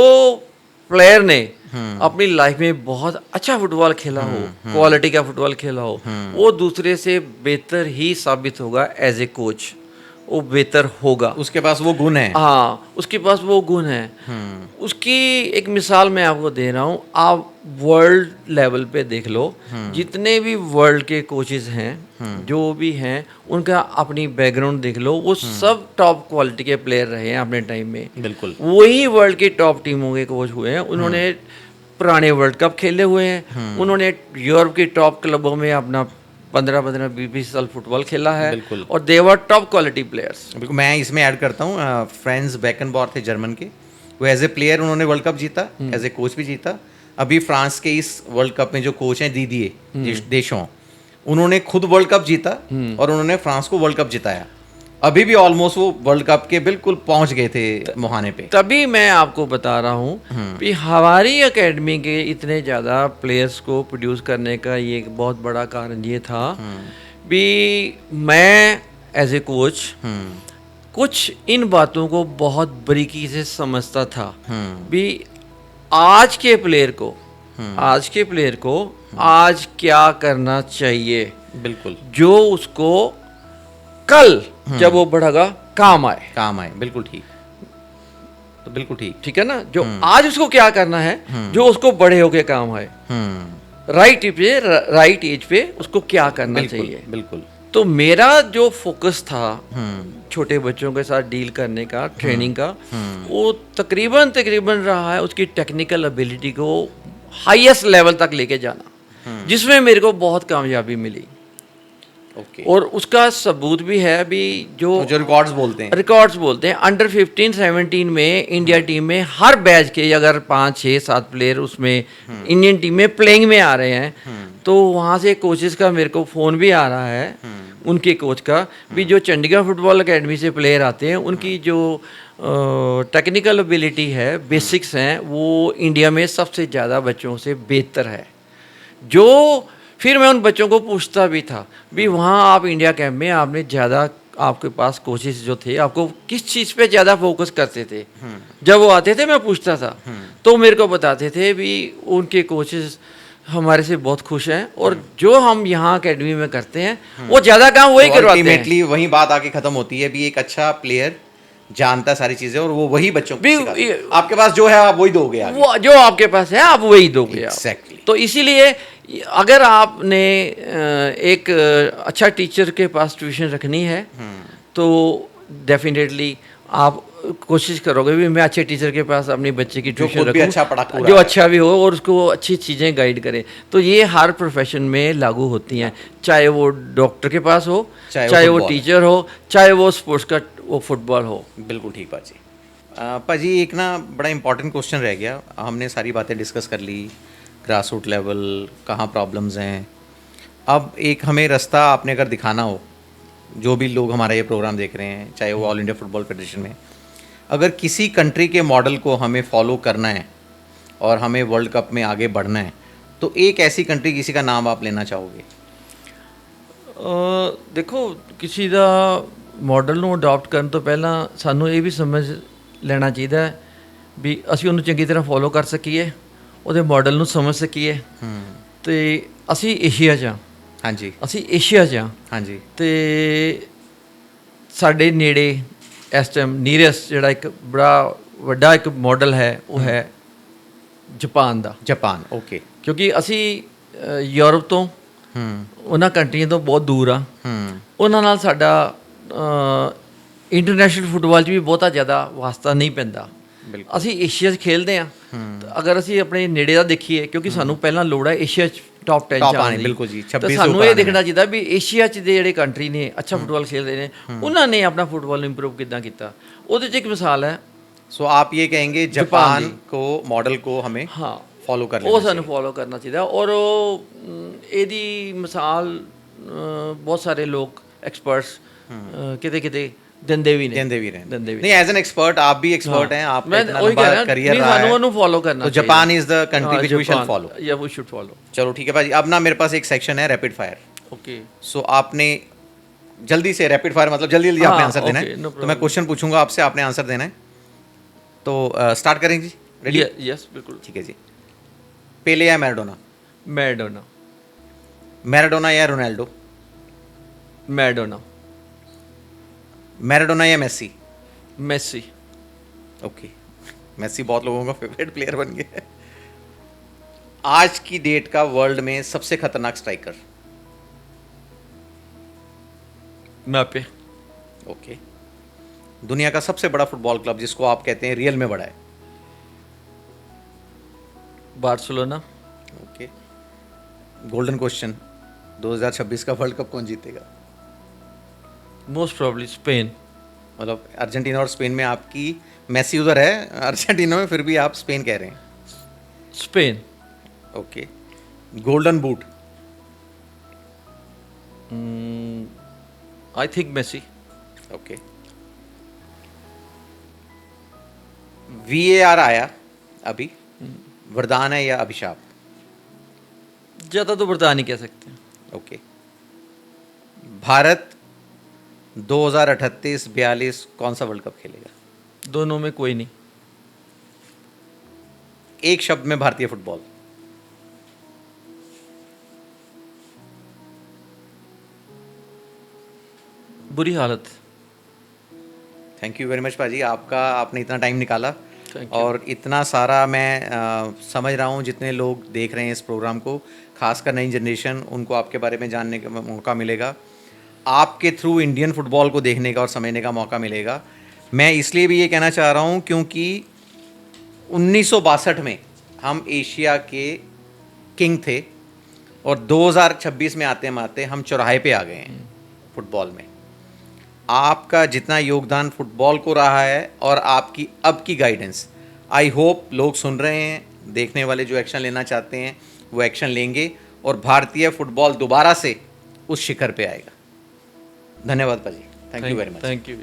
प्लेयर ने अपनी लाइफ में बहुत अच्छा फुटबॉल खेला हो, क्वालिटी का फुटबॉल खेला हो, वो दूसरे से बेहतर ही साबित होगा एज ए कोच। वो बेहतर होगा। उसके पास वो गुण है। हाँ, उसके पास वो गुण है। उसकी एक मिसाल मैं आपको दे रहा हूँ। आप वर्ल्ड लेवल पे देख लो, जितने भी वर्ल्ड के कोचेस हैं, जो भी हैं, उनका अपनी बैकग्राउंड देख लो, वो सब टॉप क्वालिटी के प्लेयर रहे हैं अपने टाइम में। बिल्कुल। वही वर्ल्ड की टॉप टीमों के कोच हुए हैं। उन्होंने पुराने वर्ल्ड कप खेले हुए हैं, उन्होंने यूरोप की टॉप क्लबों में अपना 15-15, 20-20 साल फुटबॉल खेला है। बिल्कुल। और दे वर टॉप क्वालिटी प्लेयर्स। बिल्कुल। मैं इसमें ऐड करता हूँ, फ्रेंड्स बैकनबॉर थे जर्मन के, वो एज ए प्लेयर उन्होंने वर्ल्ड कप जीता, एज ए कोच भी जीता। अभी फ्रांस के इस वर्ल्ड कप में जो कोच हैं दीदिए देशों, उन्होंने खुद वर्ल्ड कप जीता और उन्होंने फ्रांस को वर्ल्ड कप जिताया। अभी भी ऑलमोस्ट वो वर्ल्ड कप के बिल्कुल पहुंच गए थे मुहाने पे। तभी मैं आपको बता रहा हूँ कि हमारी एकेडमी के इतने ज़्यादा प्लेयर्स को प्रोड्यूस करने का ये एक बहुत बड़ा कारण ये था भी मैं एज ए कोच कुछ इन बातों को बहुत बारीकी से समझता था भी आज के प्लेयर को आज क्या करना चाहिए, बिल्कुल, जो उसको कल जब वो बढ़ेगा काम आए। बिल्कुल ठीक। तो बिल्कुल ठीक, ठीक है ना। जो आज उसको क्या करना है, जो उसको बड़े होके काम आए, राइट एज पे उसको क्या करना चाहिए। बिल्कुल। तो मेरा जो फोकस था छोटे बच्चों के साथ डील करने का, ट्रेनिंग का, वो तकरीबन रहा है उसकी टेक्निकल एबिलिटी को हाईएस्ट लेवल तक लेके जाना, जिसमें मेरे को बहुत कामयाबी मिली। ओके। और उसका सबूत भी है भी जो रिकॉर्ड्स बोलते हैं अंडर 15-17 में इंडिया टीम में हर बैच के अगर 5-6-7 प्लेयर उसमें इंडियन टीम में प्लेइंग में आ रहे हैं, तो वहाँ से कोचेस का मेरे को फ़ोन भी आ रहा है, उनके कोच का भी, जो चंडीगढ़ फुटबॉल अकेडमी से प्लेयर आते हैं, उनकी जो टेक्निकल एबिलिटी है, बेसिक्स हैं, वो इंडिया में सबसे ज़्यादा बच्चों से बेहतर है। जो फिर मैं उन बच्चों को पूछता भी था भी वहाँ आप इंडिया कैंप में आपने ज़्यादा, आपके पास कोचेस जो थे, आपको किस चीज़ पे ज़्यादा फोकस करते थे। जब वो आते थे मैं पूछता था, तो मेरे को बताते थे भी उनके कोचेस हमारे से बहुत खुश हैं और जो हम यहाँ अकेडमी में करते हैं वो ज़्यादा काम वही करवाते हैं। अल्टीमेटली वही बात आके ख़त्म होती है भी एक अच्छा प्लेयर जानता सारी चीजें और वो वही बच्चों को सिखाता। आपके पास जो है आप वही दोगे आगे। वो जो आपके पास है आप वही दोगे। Exactly. तो इसीलिए अगर आपने एक अच्छा टीचर के पास ट्यूशन रखनी है तो डेफिनेटली आप कोशिश करोगे भी मैं अच्छे टीचर के पास अपने बच्चे की ट्यूशन रखूं, जो अच्छा भी हो और उसको अच्छी चीज़ें गाइड करे। तो ये हर प्रोफेशन में लागू होती हैं, चाहे वो डॉक्टर के पास हो, चाहे वो टीचर हो, चाहे वो स्पोर्ट्स का वो फुटबॉल हो। बिल्कुल ठीक पाजी। पाजी एक ना बड़ा इंपॉर्टेंट क्वेश्चन रह गया। हमने सारी बातें डिस्कस कर ली, ग्रास रूट लेवल कहाँ प्रॉब्लम्स हैं। अब एक हमें रास्ता आपने अगर दिखाना हो, जो भी लोग हमारा ये प्रोग्राम देख रहे हैं, चाहे वो ऑल इंडिया फुटबॉल फेडरेशन में, अगर किसी कंट्री के मॉडल को हमें फॉलो करना है और हमें वर्ल्ड कप में आगे बढ़ना है, तो एक ऐसी कंट्री किसी का नाम आप लेना चाहोगे? देखो, किसी ਦਾ ਮਾਡਲ ਨੂੰ ਅਡਾਪਟ ਕਰਨ ਤੋਂ ਪਹਿਲਾਂ ਸਾਨੂੰ ਇਹ ਵੀ ਸਮਝ ਲੈਣਾ ਚਾਹੀਦਾ ਹੈ ਵੀ ਅਸੀਂ ਉਹਨੂੰ ਚੰਗੀ ਤਰ੍ਹਾਂ ਫੋਲੋ ਕਰ ਸਕੀਏ, ਉਹਦੇ ਮਾਡਲ ਨੂੰ ਸਮਝ ਸਕੀਏ। ਤੇ ਅਸੀਂ ਏਸ਼ੀਆ 'ਚ ਹਾਂ। ਹਾਂਜੀ, ਅਸੀਂ ਏਸ਼ੀਆ 'ਚ ਹਾਂ। ਹਾਂਜੀ। ਤੇ ਸਾਡੇ ਨੇੜੇ ਇਸ ਟਾਈਮ ਨੀਅਰੈਸਟ ਜਿਹੜਾ ਇੱਕ ਬੜਾ ਵੱਡਾ ਇੱਕ ਮਾਡਲ ਹੈ ਉਹ ਹੈ ਜਾਪਾਨ ਦਾ। Japan, okay. ਕਿਉਂਕਿ ਅਸੀਂ ਯੂਰਪ ਤੋਂ ਉਹਨਾਂ ਕੰਟਰੀਆਂ ਤੋਂ ਬਹੁਤ ਦੂਰ ਆ। ਉਹਨਾਂ ਨਾਲ ਸਾਡਾ ਇੰਟਰਨੈਸ਼ਨਲ ਫੁੱਟਬਾਲ 'ਚ ਵੀ ਬਹੁਤਾ ਜ਼ਿਆਦਾ ਵਾਸਤਾ ਨਹੀਂ ਪੈਂਦਾ। ਅਸੀਂ ਏਸ਼ੀਆ 'ਚ ਖੇਲਦੇ ਹਾਂ। ਅਗਰ ਅਸੀਂ ਆਪਣੇ ਨੇੜੇ ਦਾ ਦੇਖੀਏ, ਕਿਉਂਕਿ ਸਾਨੂੰ ਪਹਿਲਾਂ ਲੋੜ ਹੈ ਏਸ਼ੀਆ 'ਚ ਟੌਪ 10 'ਚ ਆਉਣ ਦੀ। ਬਿਲਕੁਲ ਜੀ। ਤਾਂ ਸਾਨੂੰ ਇਹ ਦੇਖਣਾ ਚਾਹੀਦਾ ਵੀ ਏਸ਼ੀਆ 'ਚ ਦੇ ਜਿਹੜੇ ਕੰਟਰੀ ਨੇ ਅੱਛਾ ਫੁੱਟਬਾਲ ਖੇਡਦੇ ਨੇ, ਉਹਨਾਂ ਨੇ ਆਪਣਾ ਫੁੱਟਬਾਲ ਨੂੰ ਇੰਪਰੂਵ ਕਿੱਦਾਂ ਕੀਤਾ। ਉਹਦੇ 'ਚ ਇੱਕ ਮਿਸਾਲ ਹੈ। ਸੋ ਆਪ ਇਹ ਕहेंगे ਜਾਪਾਨ ਕੋ ਮਾਡਲ ਕੋ ਹमें ਫੋਲੋ ਕਰ ਲੈਣਾ, ਉਹ ਸਾਨੂੰ ਫੋਲੋ ਕਰਨਾ ਚਾਹੀਦਾ। ਔਰ ਇਹਦੀ ਮਿਸਾਲ ਬਹੁਤ ਸਾਰੇ ਲੋਕ ਐਕਸਪਰਟਸ ਕਿਤੇ ਕਿਤੇ ਦਿੰਦੇ ਵੀ ਨੇ। नहीं, एज एन एक्सपर्ट आप भी एक्सपर्ट हैं, आप मैं वही कह रहा हूं, करियर रहा है, ਉਹਨੂੰ ਫੋਲੋ ਕਰਨਾ तो Japan is the country which we shall follow, या वी शुड फॉलो। चलो ठीक है भाई। अब ना मेरे पास एक सेक्शन है रैपिड फायर। ओके। सो आपने जल्दी से रैपिड फायर मतलब जल्दी जल्दी आपने आंसर देना है। तो मैं क्वेश्चन पूछूंगा आपसे, आपने आंसर देना है। तो स्टार्ट करें जी? रेडी? यस, बिल्कुल। ठीक है जी। पेले या मैराडोना? मैराडोना। मैराडोना या रोनाल्डो? मैराडोना। मैराडोना या मेसी? मेसी। ओके, मेसी बहुत लोगों का फेवरेट प्लेयर बन गया है। आज की डेट का वर्ल्ड में सबसे खतरनाक स्ट्राइकर? म्बाप्पे। ओके। दुनिया का सबसे बड़ा फुटबॉल क्लब जिसको आप कहते हैं रियल में बड़ा है? बार्सिलोना। ओके। गोल्डन क्वेश्चन, 2026 का वर्ल्ड कप कौन जीतेगा? Most probably Spain. मतलब अर्जेंटीना और स्पेन में आपकी, मेसी उधर है अर्जेंटीना में, फिर भी आप स्पेन कह रहे हैं? Spain. Okay. Golden boot? I think Messi. Okay. VAR आया अभी, वरदान है या अभिशाप? ज़्यादा तो बता नहीं कह सकते। ओके। भारत 2038-42 कौन सा वर्ल्ड कप खेलेगा? दोनों में कोई नहीं। एक शब्द में भारतीय फुटबॉल? बुरी हालत। थैंक यू वेरी मच पाजी, आपने इतना टाइम निकाला। Thank you. और इतना सारा मैं समझ रहा हूँ, जितने लोग देख रहे हैं इस प्रोग्राम को, खासकर नई जनरेशन, उनको आपके बारे में जानने का मौका मिलेगा। आपके थ्रू इंडियन फुटबॉल को देखने का और समझने का मौका मिलेगा। मैं इसलिए भी ये कहना चाह रहा हूँ क्योंकि 1962 में हम एशिया के किंग थे और 2026 में आते आते हम चौराहे पे आ गए हैं फुटबॉल में। आपका जितना योगदान फुटबॉल को रहा है और आपकी अब की गाइडेंस, आई होप लोग सुन रहे हैं, देखने वाले जो एक्शन लेना चाहते हैं वो एक्शन लेंगे और भारतीय फुटबॉल दोबारा से उस शिखर पे आएगा। धन्यवाद पाजी, thank you very much. Thank you.